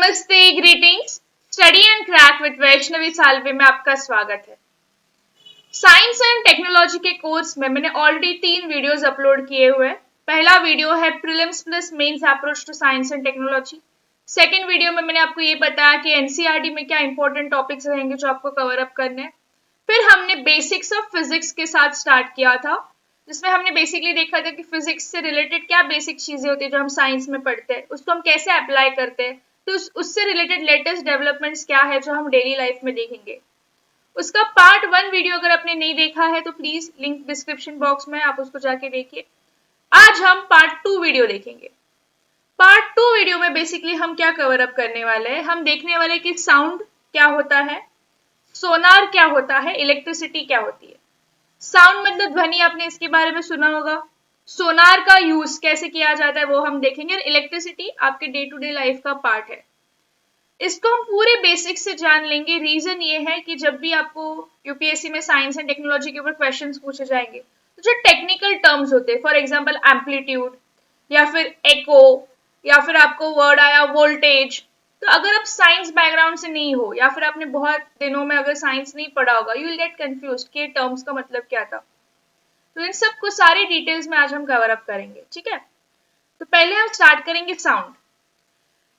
नमस्ते, greetings. Study and crack with Vaishnavi Salve में आपका स्वागत है। साइंस एंड टेक्नोलॉजी के कोर्स में मैंने ऑलरेडी 3 वीडियोस अपलोड किए हुए हैं। पहला वीडियो है prelims plus mains approach to science and technology. Second video में मैंने आपको ये बताया कि एनसीईआरटी में क्या इंपॉर्टेंट टॉपिक्स रहेंगे जो आपको कवर अप करने हैं। फिर हमने बेसिक्स ऑफ फिजिक्स के साथ स्टार्ट किया था, जिसमें हमने बेसिकली देखा था कि फिजिक्स से रिलेटेड क्या बेसिक चीजें होती है जो हम साइंस में पढ़ते हैं, उसको हम कैसे अप्लाई करते हैं, तो उससे रिलेटेड लेटेस्ट डेवलपमेंट्स क्या है जो हम डेली लाइफ में देखेंगे। उसका पार्ट 1 वीडियो अगर आपने नहीं देखा है तो प्लीज लिंक डिस्क्रिप्शन बॉक्स में, आप उसको जाके देखिए। आज हम पार्ट 2 वीडियो देखेंगे। पार्ट 2 वीडियो में बेसिकली हम क्या कवर अप करने वाले हैं, हम देखने वाले कि साउंड क्या होता है, सोनार क्या होता है, इलेक्ट्रिसिटी क्या होती है। साउंड मतलब ध्वनि, आपने इसके बारे में सुना होगा। सोनार का यूज कैसे किया जाता है वो हम देखेंगे। इलेक्ट्रिसिटी आपके डे टू डे लाइफ का पार्ट है, इसको हम पूरे बेसिक से जान लेंगे। रीजन ये है कि जब भी आपको यूपीएससी में साइंस एंड टेक्नोलॉजी के ऊपर क्वेश्चंस पूछे जाएंगे तो जो टेक्निकल टर्म्स होते हैं, फॉर एग्जांपल एम्पलीट्यूड या फिर एको या फिर आपको वर्ड आया वोल्टेज, तो अगर आप साइंस बैकग्राउंड से नहीं हो या फिर आपने बहुत दिनों में अगर साइंस नहीं पढ़ा होगा, यू विल गेट कंफ्यूज्ड कि टर्म्स का मतलब क्या था। तो इन सब को सारी डिटेल्स में आज हम कवर अप करेंगे, ठीक है। तो पहले हम स्टार्ट करेंगे साउंड।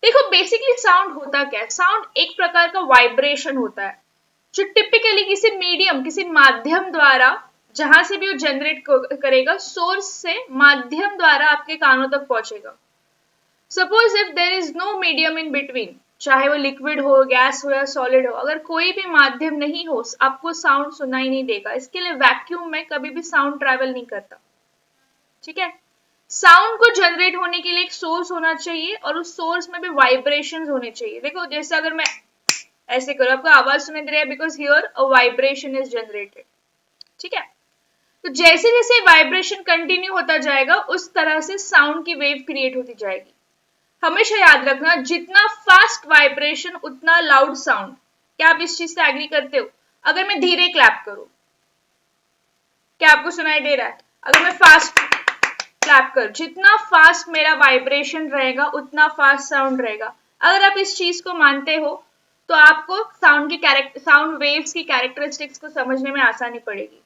देखो बेसिकली साउंड होता क्या है। साउंड एक प्रकार का वाइब्रेशन होता है जो टिपिकली किसी मीडियम, किसी माध्यम द्वारा, जहां से भी वो जनरेट करेगा, सोर्स से माध्यम द्वारा आपके कानों तक पहुंचेगा। Suppose if there is no medium in between, चाहे वो लिक्विड हो, गैस हो या सॉलिड हो, अगर कोई भी माध्यम नहीं हो, आपको साउंड सुनाई नहीं देगा। इसके लिए वैक्यूम में कभी भी साउंड ट्रैवल नहीं करता, ठीक है। साउंड को जनरेट होने के लिए एक सोर्स होना चाहिए और उस सोर्स में भी वाइब्रेशंस होने चाहिए। देखो जैसे अगर मैं ऐसे करूं, आपको आवाज सुनाई दे रहा है because here a vibration is generated, ठीक है। तो जैसे जैसे वाइब्रेशन कंटिन्यू होता जाएगा उस तरह से साउंड की वेव क्रिएट होती जाएगी। हमेशा याद रखना, जितना फास्ट वाइब्रेशन उतना लाउड साउंड। क्या आप इस चीज से एग्री करते हो? अगर मैं धीरे क्लैप करूं, क्या आपको सुनाई दे रहा है? अगर मैं फास्ट क्लैप कर, जितना फास्ट मेरा वाइब्रेशन रहेगा उतना फास्ट साउंड रहेगा। अगर आप इस चीज को मानते हो तो आपको साउंड वेव्स की कैरेक्टरिस्टिक्स को समझने में आसानी पड़ेगी।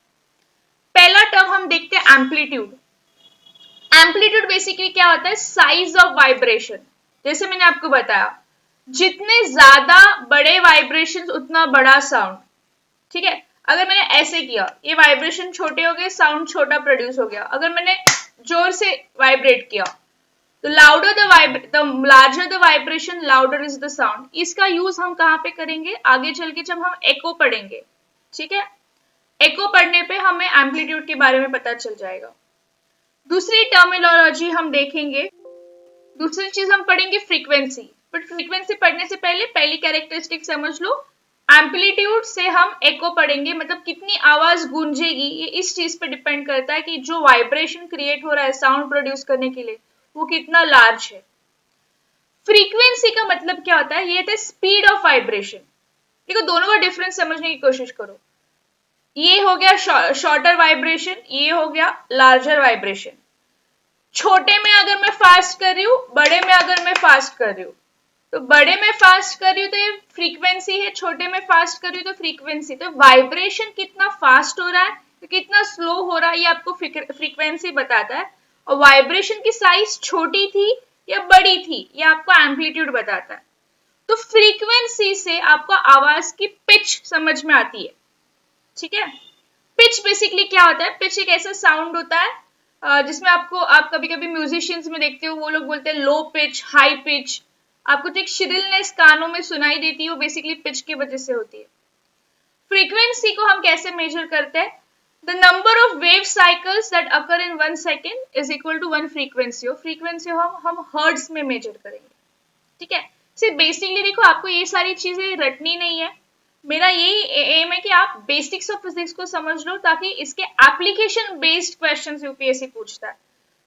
पहला टर्म हम देखते हैं एम्पलीट्यूड। एम्पलीट्यूड बेसिकली क्या होता है? Size of vibration. जैसे मैंने आपको बताया, जितने ज्यादा बड़े वाइब्रेशन उतना बड़ा साउंड, ठीक है। अगर मैंने ऐसे किया, ये वाइब्रेशन छोटे हो गए, साउंड छोटा प्रोड्यूस हो गया। अगर मैंने जोर से वाइब्रेट किया तो the larger the vibration, louder is the sound. इसका यूज हम कहाँ पे करेंगे? आगे चल के जब हम एको पढ़ेंगे, ठीक है। एको पढ़ने पे हमें एम्पलीट्यूड के बारे में पता चल जाएगा। दूसरी टर्मिनोलॉजी हम देखेंगे, दूसरी चीज हम पढ़ेंगे फ्रीक्वेंसी। बट फ्रीक्वेंसी पढ़ने से पहले पहली कैरेक्टरिस्टिक समझ लो। एम्पलीट्यूड से हम एको पढ़ेंगे, मतलब कितनी आवाज गूंजेगी, ये इस चीज पे डिपेंड करता है कि जो वाइब्रेशन क्रिएट हो रहा है साउंड प्रोड्यूस करने के लिए वो कितना लार्ज है। फ्रीक्वेंसी का मतलब क्या होता है? ये होता है स्पीड ऑफ वाइब्रेशन। देखो दोनों का डिफरेंस समझने की कोशिश करो। ये हो गया शॉर्टर वाइब्रेशन, ये हो गया लार्जर वाइब्रेशन। छोटे में अगर मैं फास्ट कर रही हूँ, बड़े में अगर मैं फास्ट कर रही हूँ, तो बड़े में फास्ट कर रही हूँ तो ये फ्रीक्वेंसी है, छोटे में फास्ट कर रही हूँ तो फ्रीक्वेंसी। तो वाइब्रेशन कितना फास्ट हो रहा है तो कितना स्लो हो रहा है ये आपको फ्रीक्वेंसी बताता है। और वाइब्रेशन की साइज छोटी थी या बड़ी थी ये आपको एम्पलीट्यूड बताता है। तो फ्रीक्वेंसी से आपको आवाज की पिच समझ में आती है, ठीक है। पिच बेसिकली क्या होता है? पिच एक ऐसा साउंड होता है जिसमें आप कभी कभी म्यूजिशियंस में देखते हो, वो लोग बोलते हैं लो पिच, हाई पिच। आपको जो एक शिथिलनेस कानों में सुनाई देती है वो बेसिकली पिच की वजह से होती है। फ्रीक्वेंसी को हम कैसे मेजर करते हैं? The number of wave cycles that occur in 1 second is equal to 1 frequency. हो फ्रीक्वेंसी हम हर्ट्ज में मेजर करेंगे, ठीक है। सिर्फ बेसिकली देखो, आपको ये सारी चीजें रटनी नहीं है। मेरा यही एम है कि आप बेसिक्स ऑफ फिजिक्स को समझ लो ताकि इसके एप्लीकेशन बेस्ड क्वेश्चंस यूपीएससी पूछता है।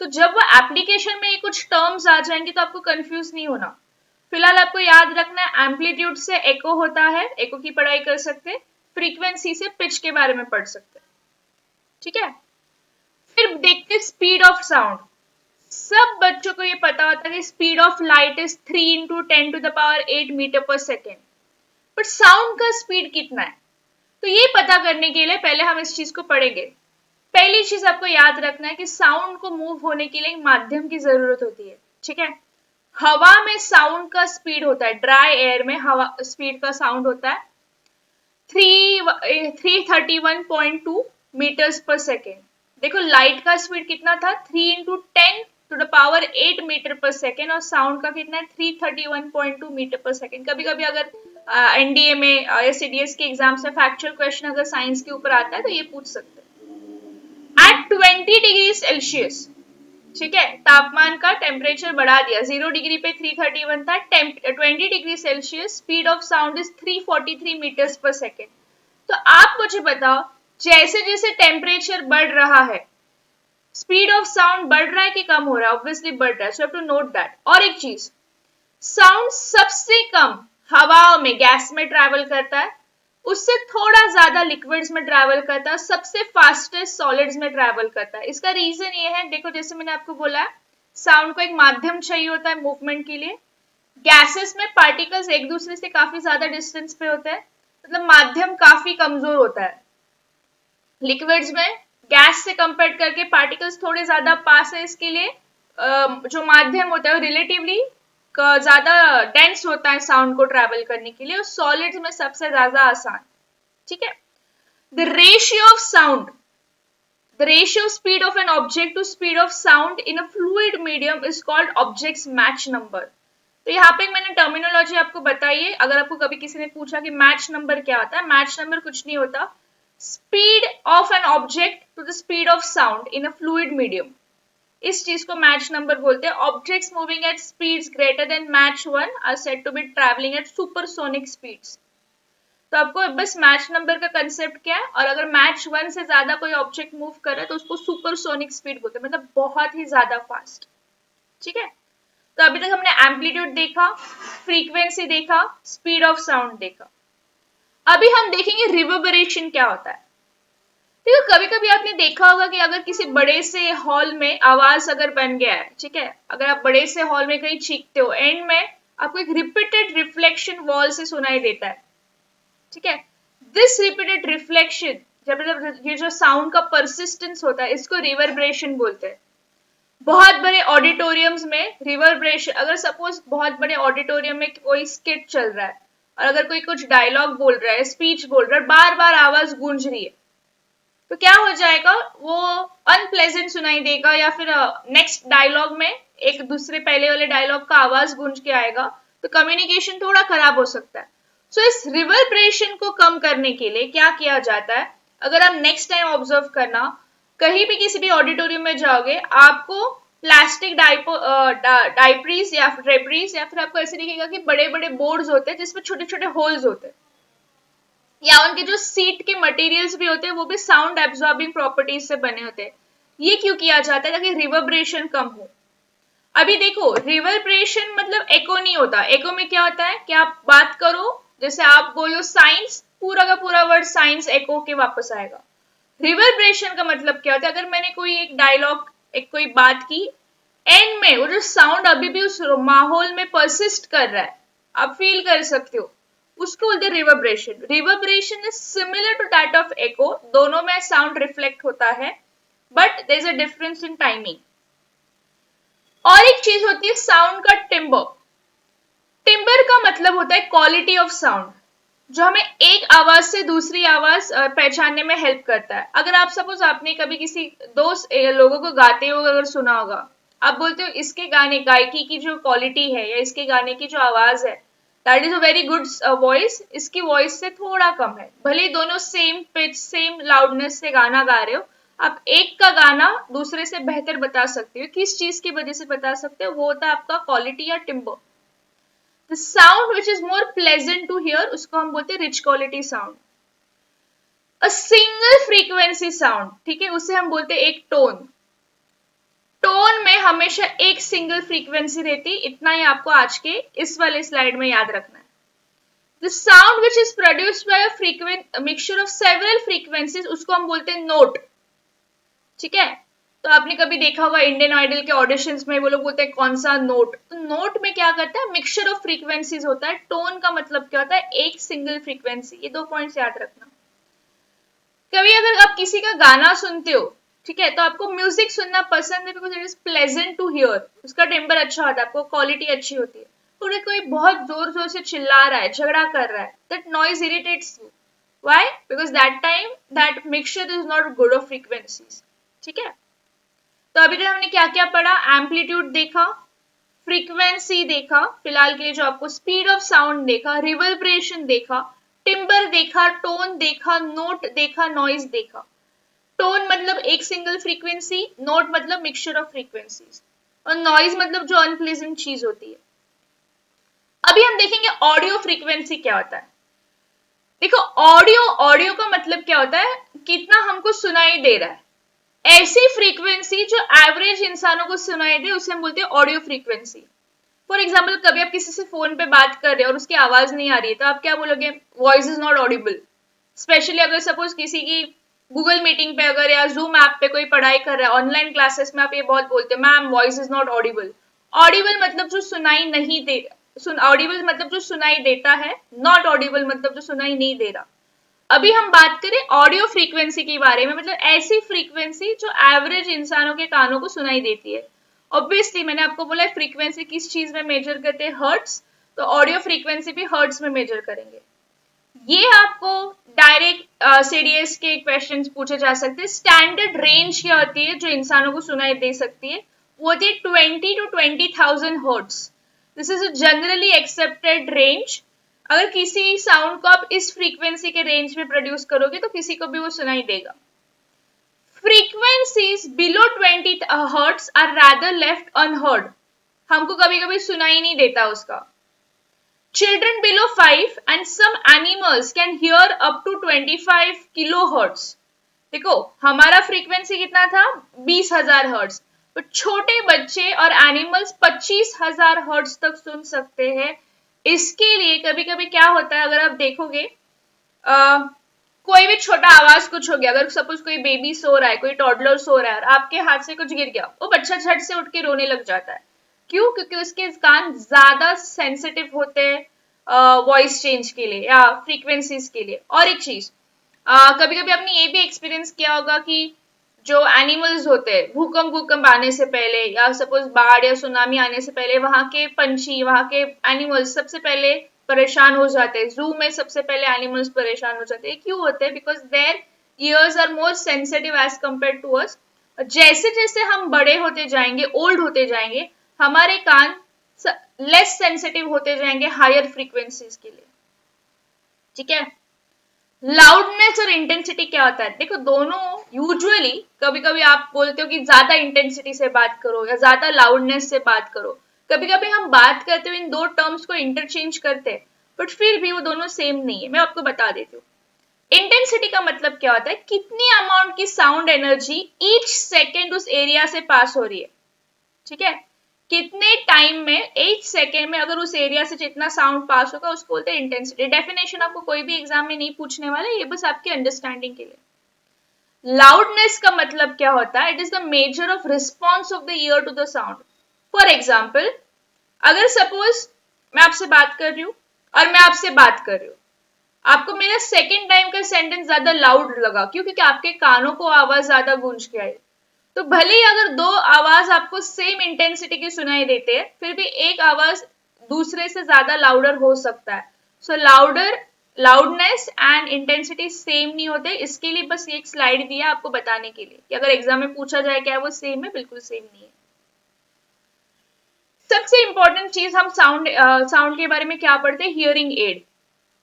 तो जब वो एप्लीकेशन में ये कुछ टर्म्स आ जाएंगे तो आपको कंफ्यूज नहीं होना। फिलहाल आपको याद रखना है, एम्पलीट्यूड से एको होता है, एको की पढ़ाई कर सकते हैं। फ्रीक्वेंसी से पिच के बारे में पढ़ सकते हैं, ठीक है। फिर देखते स्पीड ऑफ साउंड। सब बच्चों को ये पता होता है कि speed of light is 3 into 10⁸ metre per second, but sound का स्पीड कितना है? तो ये पता करने के लिए पहले हम इस चीज को पढ़ेंगे। पहली चीज आपको याद रखना है कि साउंड को मूव होने के लिए एक माध्यम की जरूरत होती है, ठीक है। हवा में साउंड का स्पीड होता है, ड्राई एयर में हवा स्पीड का साउंड होता है 331.2 मीटर्स पर सेकेंड। देखो लाइट का स्पीड कितना था, 3 इंटू 10⁸ मीटर पर सेकेंड, और साउंड का कितना है 331.2 मीटर पर सेकेंड। कभी कभी अगर एनडीए में या सीडीएस के एग्जाम से फैक्चुअल क्वेश्चन अगर साइंस के ऊपर आता है तो ये पूछ सकते हैं। एट 20 डिग्री सेल्सियस, ठीक है, तापमान का टेम्परेचर बढ़ा दिया, 0 डिग्री पे 331 था, 20 degree Celsius, speed of sound is 343 metres per second. तो आप मुझे बताओ, जैसे जैसे टेम्परेचर बढ़ रहा है स्पीड ऑफ साउंड बढ़ रहा है कि कम हो रहा है? ऑब्वियसली बढ़ रहा है, so have to note that. और एक चीज, साउंड सबसे कम हवा में, गैस में ट्रैवल करता है, उससे थोड़ा ज्यादा लिक्विड्स में ट्रैवल करता है, सबसे फास्टेस्ट सॉलिड्स में ट्रैवल करता है। इसका रीजन ये है, देखो जैसे मैंने आपको बोला साउंड को एक माध्यम चाहिए होता है मूवमेंट के लिए। गैसेस में पार्टिकल्स एक दूसरे से काफी ज्यादा डिस्टेंस पे होते हैं, मतलब माध्यम काफी कमजोर होता है। लिक्विड्स में गैस से कंपेयर करके पार्टिकल्स थोड़े ज्यादा पास है, इसके लिए जो माध्यम होता है वो रिलेटिवली ज्यादा डेंस होता है साउंड को ट्रैवल करने के लिए, और सॉलिड्स में सबसे ज्यादा आसान, ठीक है। The ratio of sound, the ratio speed of an object to speed of sound in a fluid medium is called object's Mach number। तो यहाँ पे मैंने टर्मिनोलॉजी आपको बताई है। अगर आपको कभी किसी ने पूछा कि मैच नंबर क्या होता है, मैच नंबर कुछ नहीं होता, speed of an object to the speed of sound in a fluid medium, इस चीज को मैच नंबर बोलते हैं। Objects moving at speeds greater than Mach 1 are said to be travelling at supersonic speeds. तो आपको बस मैच नंबर का concept क्या है, और अगर मैच 1 से ज्यादा कोई ऑब्जेक्ट मूव कर रहा है तो उसको सुपरसोनिक स्पीड बोलते हैं, मतलब बहुत ही ज्यादा फास्ट, ठीक है। तो अभी तक हमने एम्पलीट्यूड देखा, फ्रीक्वेंसी देखा, स्पीड ऑफ साउंड देखा। अभी हम देखेंगे रिवर्बरेशन क्या होता है। देखो कभी कभी आपने देखा होगा कि अगर किसी बड़े से हॉल में आवाज अगर बन गया है, ठीक है, अगर आप बड़े से हॉल में कहीं चीखते हो, एंड में आपको एक रिपीटेड रिफ्लेक्शन वॉल से सुनाई देता है, ठीक है। दिस रिपीटेड रिफ्लेक्शन, जब ये जो साउंड का परसिस्टेंस होता है, इसको रिवर्बरेशन बोलते हैं। बहुत बड़े ऑडिटोरियम्स में रिवर्बरेशन, अगर सपोज बहुत बड़े ऑडिटोरियम में कोई स्किट चल रहा है और अगर कोई कुछ डायलॉग बोल रहा है, स्पीच बोल रहा है, बार बार आवाज गूंज रही है, तो क्या हो जाएगा, वो अनप्लेजेंट सुनाई देगा, या फिर नेक्स्ट डायलॉग में एक दूसरे पहले वाले डायलॉग का आवाज गूंज के आएगा, तो कम्युनिकेशन थोड़ा खराब हो सकता है। सो इस रिवर्बरेशन को कम करने के लिए क्या किया जाता है, अगर आप नेक्स्ट टाइम ऑब्जर्व करना, कहीं भी किसी भी ऑडिटोरियम में जाओगे, आपको प्लास्टिक डाइपरीज या ड्रेपरीज, या फिर आपको ऐसे दिखेगा कि बड़े बड़े बोर्ड्स होते हैं जिसमें छोटे छोटे होल्स होते हैं, या उनके जो सीट के मटेरियल्स भी होते हैं वो भी साउंड एब्जॉर्बिंग प्रॉपर्टीज से बने होते हैं। ये क्यों किया जाता है, ताकि रिवर्बरेशन कम हो। अभी देखो रिवर्बरेशन मतलब एको नहीं होता। एको में क्या होता है कि आप बात करो, जैसे आप बोलो साइंस, पूरा का पूरा वर्ड साइंस एको के वापस आएगा। रिवर्बरेशन का मतलब क्या होता है, अगर मैंने कोई एक डायलॉग, एक कोई बात की, एंड में वो जो साउंड अभी भी उस माहौल में परसिस्ट कर रहा है, आप फील कर सकते हो, उसको बोलते हैं reverberation. Reverberation is similar to that of echo, दोनों में साउंड रिफ्लेक्ट होता है, but there is a difference in timing. और एक चीज होती है साउंड का टिम्बर। टिम्बर का मतलब होता है क्वालिटी ऑफ साउंड, जो हमें एक आवाज से दूसरी आवाज पहचानने में हेल्प करता है। अगर आप सपोज आपने कभी किसी दोस्त लोगों को गाते हुए अगर सुना होगा, आप बोलते हो इसके गाने गायकी की जो क्वालिटी है या इसके गाने की जो आवाज है, that is a very good voice, इसकी वॉइस से थोड़ा कम है। भले दोनों सेम पिच सेम लाउडनेस से गाना गा रहे हो, आप एक का गाना दूसरे से बेहतर बता सकते हो। किस चीज की वजह से बता सकते हो, वो होता है आपका क्वालिटी या timber. The sound which is more pleasant to hear, उसको हम बोलते हैं rich quality sound. A single frequency sound, ठीक है, उसे हम बोलते हैं एक टोन। टोन में हमेशा एक सिंगल फ्रीक्वेंसी रहती, इतना ही आपको आज के इस वाले स्लाइड में याद रखना है। The sound which is produced by a mixture of several frequencies, उसको हम बोलते हैं नोट, ठीक है। तो आपने कभी देखा होगा इंडियन आइडल के ऑडिशंस में वो लोग बोलते हैं कौन सा नोट, तो नोट में क्या करता है, मिक्सचर ऑफ फ्रीक्वेंसीज होता है। टोन का मतलब क्या होता है, एक सिंगल फ्रीक्वेंसी। ये 2 पॉइंट्स याद रखना। कभी अगर आप किसी का गाना सुनते हो, ठीक है, तो आपको म्यूजिक सुनना पसंद है because it is pleasant to hear, उसका टेम्पर अच्छा होता है, आपको क्वालिटी अच्छी होती है। पूरे कोई बहुत जोर जोर से चिल्ला रहा है, झगड़ा कर रहा है, that noise irritates you. Why? Because that time that mixture is not good of frequencies. ठीक है, तो अभी तक हमने क्या क्या पढ़ा, एम्पलीट्यूड देखा, फ्रीक्वेंसी देखा, फिलहाल के लिए जो आपको स्पीड ऑफ साउंड देखा, रिवर्बरेशन देखा, टिम्बर देखा, टोन देखा, नोट देखा, नॉइज देखा। टोन मतलब एक सिंगल फ्रीक्वेंसी, नोट मतलब मिक्सचर ऑफ फ्रीक्वेंसीज, और नॉइज मतलब जो अनप्लेजेंट चीज होती है। अभी हम देखेंगे ऑडियो फ्रीक्वेंसी क्या होता है। देखो, ऑडियो ऑडियो का मतलब क्या होता है, कितना हमको सुनाई दे रहा है। ऐसी फ्रीक्वेंसी जो एवरेज इंसानों को सुनाई दे उसे हम बोलते हैं ऑडियो फ्रीक्वेंसी। फॉर एग्जाम्पल, कभी आप किसी से फोन पे बात कर रहे हो और उसकी आवाज नहीं आ रही है, तो आप क्या बोलोगे, voice is not Audible. Specially अगर सपोज किसी की गूगल मीटिंग पे अगर या जूम ऐप पे कोई पढ़ाई कर रहा है, ऑनलाइन क्लासेस में आप ये बहुत बोलते हो, ma'am voice is not Audible. Audible मतलब जो सुनाई नहीं दे, ऑडिबल मतलब जो सुनाई देता है, नॉट ऑडिबल मतलब जो सुनाई नहीं दे रहा। अभी हम बात करें ऑडियो फ्रीक्वेंसी के बारे में, मतलब ऐसी फ्रीक्वेंसी जो एवरेज इंसानों के कानों को सुनाई देती है। ऑब्वियसली मैंने आपको बोला है फ्रीक्वेंसी किस चीज में मेजर करते हैं, हर्ट्स, तो ऑडियो फ्रीक्वेंसी भी हर्ट्स में मेजर करेंगे। ये आपको डायरेक्ट सीडीएस के क्वेश्चंस पूछे जा सकते हैं। स्टैंडर्ड रेंज क्या होती है जो इंसानों को सुनाई दे सकती है, वो होती है 20 to 20,000 hertz. This is a generally accepted range. अगर किसी साउंड को आप इस फ्रीक्वेंसी के रेंज में प्रोड्यूस करोगे तो किसी को भी वो सुनाई देगा। Frequencies below 20 hertz are rather left unheard, हमको कभी कभी सुनाई नहीं देता उसका। Children below 5 and some animals can hear up to 25 kilohertz. देखो, हमारा फ्रीक्वेंसी कितना था, 20,000 हर्ट्ज, तो छोटे बच्चे और एनिमल्स 25,000 हर्ट्ज तक सुन सकते हैं। इसके लिए कभी कभी क्या होता है, अगर आप देखोगे कोई भी छोटा आवाज कुछ हो गया, अगर सपोज कोई बेबी सो रहा है, कोई टॉडलर सो रहा है और आपके हाथ से कुछ गिर गया, वो बच्चा झट से उठ के रोने लग जाता है। क्यों? क्योंकि उसके कान ज्यादा सेंसिटिव होते हैं वॉइस चेंज के लिए या फ्रीक्वेंसीज के लिए। और एक चीज, कभी कभी आपने ये भी एक्सपीरियंस किया होगा कि जो एनिमल्स होते हैं, भूकंप आने से पहले या सपोज बाढ़ या सुनामी आने से पहले, वहां के पंछी, वहां के एनिमल्स सबसे पहले परेशान हो जाते हैं। जू में सबसे पहले एनिमल्स परेशान हो जाते हैं। क्यों होते हैं? Because their ears are more sensitive as compare to us. जैसे जैसे हम बड़े होते जाएंगे, ओल्ड होते जाएंगे, हमारे कान लेस सेंसिटिव होते जाएंगे हायर फ्रीक्वेंसीज के लिए। ठीक है, लाउडनेस और इंटेंसिटी क्या होता है? देखो, दोनों यूजुअली, कभी कभी आप बोलते हो कि ज्यादा इंटेंसिटी से बात करो या ज्यादा लाउडनेस से बात करो, कभी कभी हम बात करते हुए इन दो टर्म्स को इंटरचेंज करते हैं, बट फिर भी वो दोनों सेम नहीं है। मैं आपको बता देती हूँ। इंटेंसिटी का मतलब क्या होता है, कितनी अमाउंट की साउंड एनर्जी ईच सेकेंड उस एरिया से पास हो रही है। ठीक है, कितने टाइम में, 8 सेकेंड में अगर उस एरिया से जितना साउंड पास होगा उसको बोलते हैं इंटेंसिटी। डेफिनेशन आपको कोई भी एग्जाम में नहीं पूछने वाला, ये बस आपकी अंडरस्टैंडिंग के लिए। लाउडनेस का मतलब क्या होता है, it is the measure of response of the ear to the sound. For example, अगर सपोज मैं आपसे बात कर रही हूँ और मैं आपसे बात कर रही हूँ, आपको मेरा सेकेंड टाइम का सेंटेंस ज्यादा लाउड लगा, क्यों? क्योंकि आपके कानों को आवाज ज्यादा गूंज के आई। तो भले ही अगर दो आवाज आपको सेम इंटेंसिटी की सुनाई देते हैं, फिर भी एक आवाज दूसरे से ज्यादा लाउडर हो सकता है। सो लाउडनेस एंड इंटेंसिटी सेम नहीं होते। इसके लिए बस एक स्लाइड दिया आपको बताने के लिए कि अगर एग्जाम में पूछा जाए क्या वो सेम है, बिल्कुल सेम नहीं है। सबसे इंपॉर्टेंट चीज हम साउंड के बारे में क्या पढ़ते हैं, हियरिंग एड।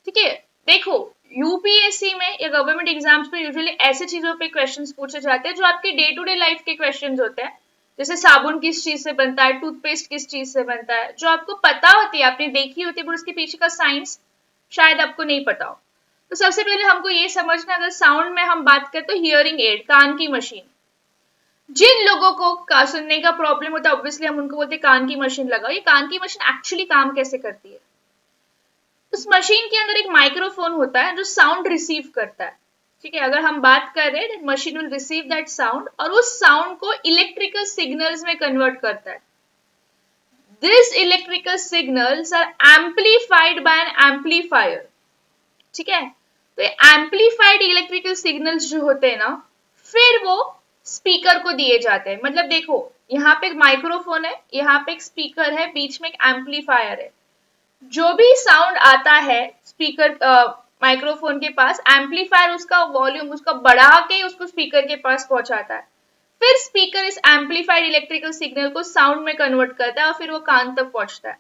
ठीक है, देखो यूपीएससी में या गवर्नमेंट एग्जाम्स में यूजुअली ऐसे चीजों पे क्वेश्चंस पूछे जाते हैं जो आपके डे टू डे लाइफ के क्वेश्चंस होते हैं। जैसे साबुन किस चीज से बनता है, टूथपेस्ट किस चीज से बनता है, जो आपको पता होती है, आपने देखी होती है, पर उसके पीछे का साइंस शायद आपको नहीं पता हो। तो सबसे पहले हमको ये समझना, अगर साउंड में हम बात करें तो हियरिंग एड, कान की मशीन। जिन लोगों को सुनने का प्रॉब्लम होता है, ऑब्वियसली हम उनको बोलते हैं कान की मशीन लगाओ। ये कान की मशीन एक्चुअली काम कैसे करती है? उस मशीन के अंदर एक माइक्रोफोन होता है जो साउंड रिसीव करता है। ठीक है, अगर हम बात कर रहे हैं machine will receive that sound और उस साउंड को इलेक्ट्रिकल सिग्नल्स में कन्वर्ट करता है. This electrical signals are amplified by an amplifier. ठीक है, तो एम्पलीफाइड इलेक्ट्रिकल सिग्नल्स जो होते हैं ना, फिर वो स्पीकर को दिए जाते हैं. मतलब देखो, यहाँ पे एक माइक्रोफोन है, यहाँ पे एक स्पीकर है, बीच में एक एम्पलीफायर है. जो भी साउंड आता है स्पीकर माइक्रोफोन के पास, एम्पलीफायर उसका वॉल्यूम उसका बढ़ा के उसको स्पीकर के पास पहुंचाता है. फिर स्पीकर इस एम्पलीफाइड इलेक्ट्रिकल सिग्नल को साउंड में कन्वर्ट करता है और फिर वो कान तक पहुंचता है.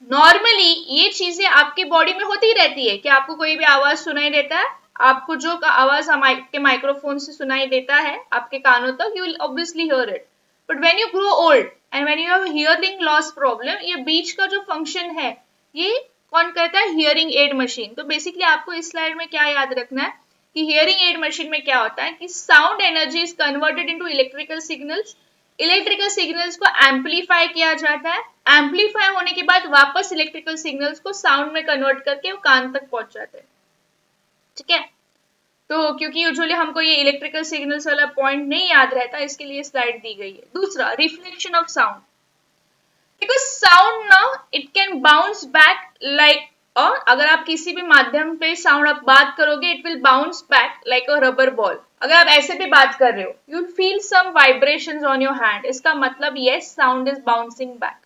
नॉर्मली ये चीजें आपकी बॉडी में होती रहती है कि आपको कोई भी आवाज सुनाई देता है, आपको जो आवाज आपके माइक्रोफोन से सुनाई देता है आपके कानों तक, you will obviously here it. But when you grow old and when you have hearing loss problem, ये बीच का जो फंक्शन है ये कौन करता है? Hearing aid machine. तो बेसिकली आपको इस स्लाइड में क्या याद रखना है कि हियरिंग एड मशीन में क्या होता है कि sound energy is converted into electrical signals. Electrical signals को एम्पलीफाई किया जाता है, एम्पलीफाई होने के बाद वापस इलेक्ट्रिकल सिग्नल्स को साउंड में कन्वर्ट करके वो कान तक पहुंच जाते हैं. ठीक है, तो क्योंकि यूजुअली हमको ये इलेक्ट्रिकल सिग्नल्स वाला पॉइंट नहीं याद रहता, इसके लिए स्लाइड दी गई है. दूसरा, reflection of sound. Because sound ना it can bounce back like, और अगर आप किसी भी माध्यम पे साउंड आप बात करोगे, it will bounce back like a rubber ball. अगर आप ऐसे भी बात कर रहे हो, you will feel some vibrations on your hand. इसका मतलब yes, sound is bouncing back.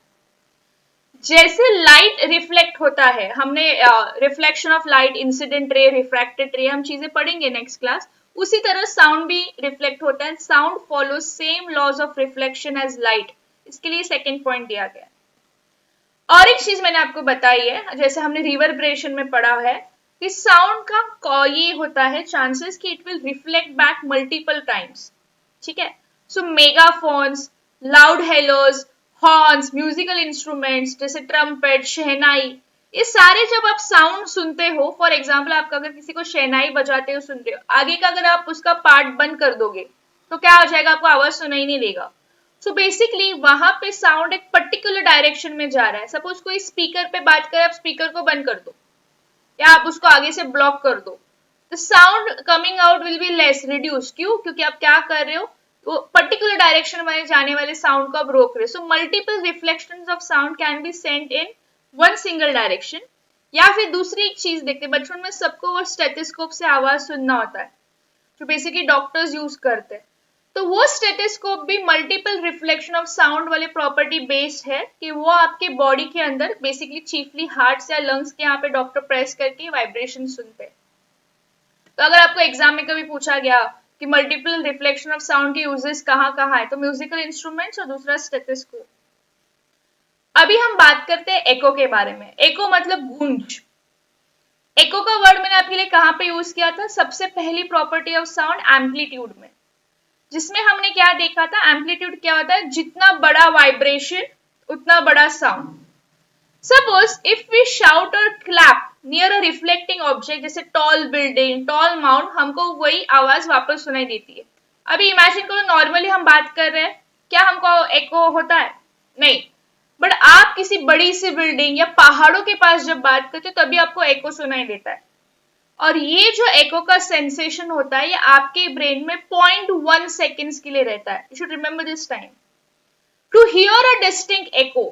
जैसे लाइट रिफ्लेक्ट होता है, हमने reflection of light, incident ray, refracted ray, हम चीजें पढ़ेंगे नेक्स्ट क्लास. उसी तरह साउंड भी रिफ्लेक्ट होता है. Sound follow same laws of reflection as light. इसके लिए सेकेंड पॉइंट दिया गया. और एक चीज मैंने आपको बताई है, जैसे हमने रिवर्बरेशन में पढ़ा है कि साउंड का ये होता है चांसेस कि it will reflect back multiple times. ठीक है, so megaphones, loud hailers, horns, musical instruments जैसे ट्रम्पेट, शहनाई, ये सारे जब आप साउंड सुनते हो, फॉर एग्जाम्पल आप अगर किसी को शहनाई बजाते हो सुन रहे हो, आगे का अगर आप उसका पार्ट बंद कर दोगे तो क्या हो जाएगा? आपको आवाज सुनाई नहीं देगा. सो बेसिकली वहां पे साउंड एक पर्टिकुलर डायरेक्शन में जा रहा है. सपोज कोई स्पीकर पे बात करे, आप स्पीकर को बंद कर दो या आप उसको आगे से ब्लॉक कर दो, the sound coming out will be less, reduce. क्यों? क्योंकि आप क्या कर रहे हो, वो पर्टिकुलर डायरेक्शन में जाने वाले साउंड को आप रोक रहे हो. So multiple reflections of sound can be sent in one single direction. या फिर दूसरी एक चीज देखते, बचपन में सबको वो स्टेथोस्कोप से आवाज सुनना होता है जो बेसिकली डॉक्टर्स यूज करते हैं. तो वो स्टेथोस्कोप भी मल्टीपल रिफ्लेक्शन ऑफ साउंड वाले प्रॉपर्टी बेस्ड है कि वो आपके बॉडी के अंदर बेसिकली चीफली हार्ट या लंग्स के यहाँ पे डॉक्टर प्रेस करके वाइब्रेशन सुनते हैं. तो अगर आपको एग्जाम में कभी पूछा गया कि मल्टीपल रिफ्लेक्शन ऑफ साउंड के यूजेस कहाँ कहाँ है, तो म्यूजिकल इंस्ट्रूमेंट्स और दूसरा स्टेथोस्कोप. अभी हम बात करते हैं एको के बारे में. एको मतलब गूंज. एको का वर्ड मैंने आपके लिए कहाँ पे यूज किया था? सबसे पहली प्रॉपर्टी ऑफ साउंड एम्पलीट्यूड में, जिसमें हमने क्या देखा था? एम्पलीट्यूड क्या होता है? जितना बड़ा वाइब्रेशन उतना बड़ा sound. Suppose if we shout और clap near a reflecting object, जैसे टॉल बिल्डिंग, टॉल माउंट, हमको वही आवाज वापस सुनाई देती है. अभी इमेजिन करो, नॉर्मली हम बात कर रहे हैं, क्या हमको एको होता है? नहीं. बट आप किसी बड़ी सी बिल्डिंग या पहाड़ों के पास जब बात करते हो तभी आपको एको सुनाई देता है. और ये जो एको का सेंसेशन होता है, ये आपके ब्रेन में 0.1 सेकेंड्स के लिए रहता है. You should remember this time. To hear a distinct echo,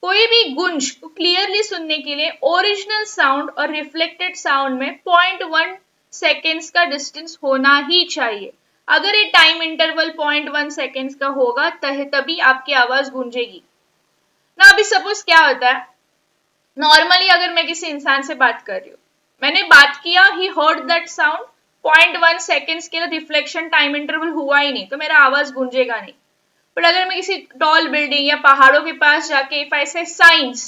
कोई भी गुंज को क्लियरली सुनने के लिए ओरिजिनल साउंड और रिफ्लेक्टेड साउंड में 0.1 सेकेंड्स का डिस्टेंस होना ही चाहिए. अगर ये टाइम इंटरवल 0.1 सेकेंड्स का होगा तभी आपकी आवाज गूंजेगी ना. अभी सपोज क्या होता है, नॉर्मली अगर मैं किसी इंसान से बात कर रही हूँ, मैंने बात किया, he heard that sound, 0.1 seconds के लिए रिफ्लेक्शन टाइम इंटरवल हुआ ही नहीं, तो मेरा आवाज गूंजेगा नहीं. बट अगर मैं किसी टॉल बिल्डिंग या पहाड़ों के पास जाके इफ आई से science,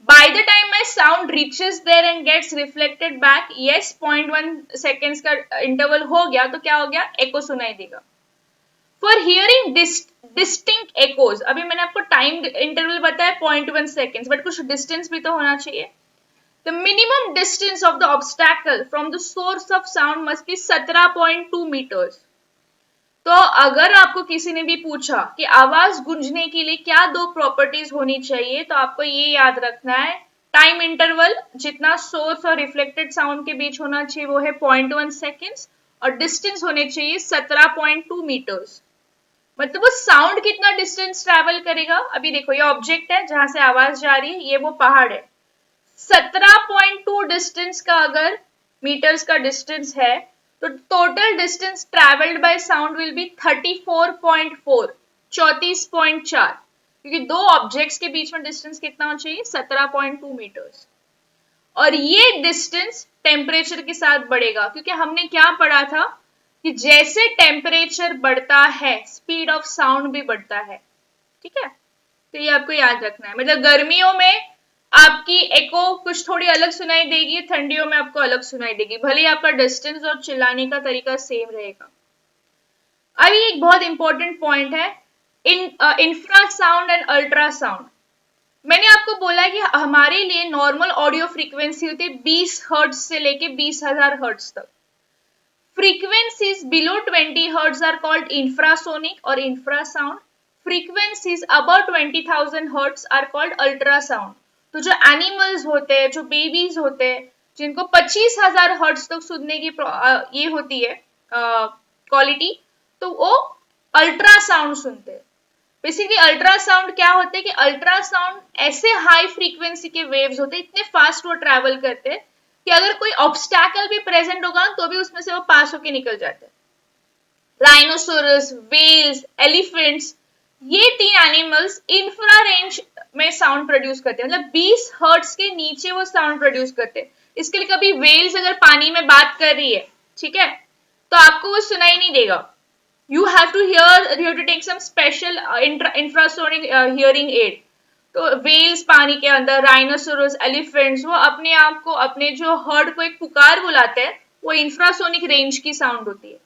by the time my sound reaches there and gets reflected back, yes 0.1 seconds का इंटरवल हो गया, तो क्या हो गया? एको सुनाई देगा. फॉर हियरिंग डिस्टिंक्ट एकोज, अभी मैंने आपको टाइम इंटरवल बताया 0.1 सेकेंड्स, बट कुछ डिस्टेंस भी तो होना चाहिए. The minimum distance of the obstacle from the source of sound must be 17.2 meters. तो अगर आपको किसी ने भी पूछा कि आवाज गूंजने के लिए क्या दो प्रॉपर्टीज होनी चाहिए, तो आपको ये याद रखना है टाइम इंटरवल जितना सोर्स और रिफ्लेक्टेड साउंड के बीच होना चाहिए वो है 0.1 सेकेंड्स, और डिस्टेंस होने चाहिए 17.2 मीटर्स। मतलब वो साउंड कितना डिस्टेंस ट्रैवल करेगा, अभी देखो ये ऑब्जेक्ट है जहां से आवाज जा रही है, ये वो पहाड़ है, 17.2 डिस्टेंस का अगर मीटर्स का डिस्टेंस है तो total distance travelled by sound will be 34.4, 34.4, क्योंकि दो ऑब्जेक्ट्स के बीच में डिस्टेंस कितना होना चाहिए, 17.2 मीटर्स। और ये डिस्टेंस टेम्परेचर के साथ बढ़ेगा, क्योंकि हमने क्या पढ़ा था कि जैसे टेम्परेचर बढ़ता है स्पीड ऑफ साउंड भी बढ़ता है। ठीक है, तो ये आपको याद रखना है। मतलब गर्मियों में आपकी एको कुछ थोड़ी अलग सुनाई देगी, ठंडियों में आपको अलग सुनाई देगी, भले ही आपका डिस्टेंस और चिल्लाने का तरीका सेम रहेगा। अभी एक बहुत इंपॉर्टेंट पॉइंट है इंफ्रासाउंड एंड अल्ट्रासाउंड। मैंने आपको बोला कि हमारे लिए नॉर्मल ऑडियो फ्रीक्वेंसी होती है 20 हर्ट्ज से लेके 20,000 हर्ट्ज तक। Frequencies below 20 hertz are called infrasonic और infrasound. Frequencies about 20,000 hertz are called ultrasound. तो जो एनिमल्स होते हैं, जो बेबीज होते हैं, जिनको 25,000 हर्ट्ज तक सुनने की ये होती है क्वालिटी, तो वो अल्ट्रासाउंड सुनते हैं। बेसिकली अल्ट्रासाउंड क्या होते हैं कि अल्ट्रासाउंड ऐसे हाई फ्रीक्वेंसी के वेव्स होते हैं, इतने फास्ट वो ट्रैवल करते हैं कि अगर कोई ऑब्स्टैकल भी प्रेजेंट होगा तो भी उसमें से वो पास होके निकल जाते हैं। राइनोसोरस, वेल्स, एलिफेंट्स, ये तीन एनिमल्स इंफ्रा रेंज में साउंड प्रोड्यूस करते हैं, मतलब 20 हर्ट्ज के नीचे वो साउंड प्रोड्यूस करते हैं। इसके लिए कभी वेल्स अगर पानी में बात कर रही है, ठीक है, तो आपको वो सुनाई नहीं देगा। You have to take some special infrasonic hearing aid. तो वेल्स पानी के अंदर, राइनोसोरस, एलिफेंट्स, वो अपने आप को, अपने जो हर्ड को एक पुकार बुलाते हैं, वो इंफ्रासोनिक रेंज की साउंड होती है।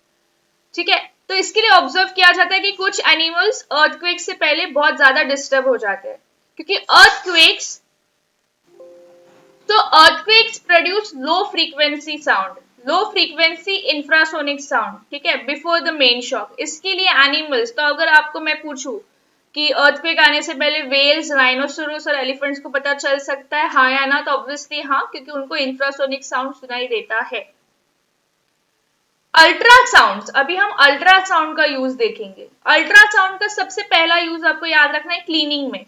ठीक है, तो इसके लिए ऑब्जर्व किया जाता है कि कुछ एनिमल्स अर्थक्वेक से पहले बहुत ज्यादा डिस्टर्ब हो जाते हैं, क्योंकि earthquakes produce low frequency sound, low frequency infrasonic sound, ठीक है, बिफोर द मेन शॉक। इसके लिए एनिमल्स, तो अगर आपको मैं पूछूं कि अर्थक्वेक आने से पहले वेल्स, राइनोसोरस और एलिफेंट्स को पता चल सकता है हाँ या ना, तो ऑब्वियसली हाँ, क्योंकि उनको इंफ्रासोनिक साउंड सुनाई देता है। अल्ट्रासाउंड, अभी हम अल्ट्रासाउंड का यूज देखेंगे। अल्ट्रासाउंड का सबसे पहला यूज आपको याद रखना है क्लीनिंग में।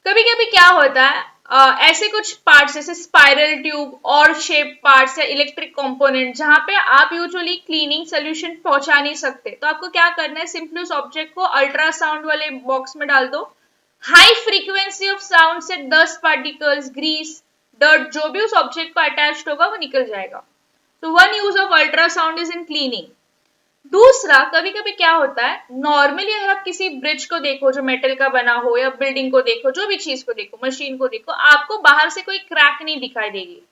कभी कभी क्या होता है, ऐसे कुछ पार्ट्स जैसे स्पाइरल ट्यूब और शेप पार्ट्स या इलेक्ट्रिक कंपोनेंट जहां पे आप यूजुअली क्लीनिंग सोल्यूशन पहुंचा नहीं सकते, तो आपको क्या करना है, सिंपली उस ऑब्जेक्ट को अल्ट्रासाउंड वाले बॉक्स में डाल दो। हाई फ्रीक्वेंसी ऑफ साउंड से डस्ट पार्टिकल्स, ग्रीस, डर्ट, जो भी उस ऑब्जेक्ट को अटैच्ड होगा वो निकल जाएगा। तो one use of ultrasound is in cleaning. दूसरा, कभी कभी क्या होता है, नॉर्मली अगर आप किसी ब्रिज को देखो जो मेटल का बना हो, या बिल्डिंग को देखो, जो भी चीज को देखो, मशीन को देखो, आपको बाहर से कोई क्रैक नहीं दिखाई देगी।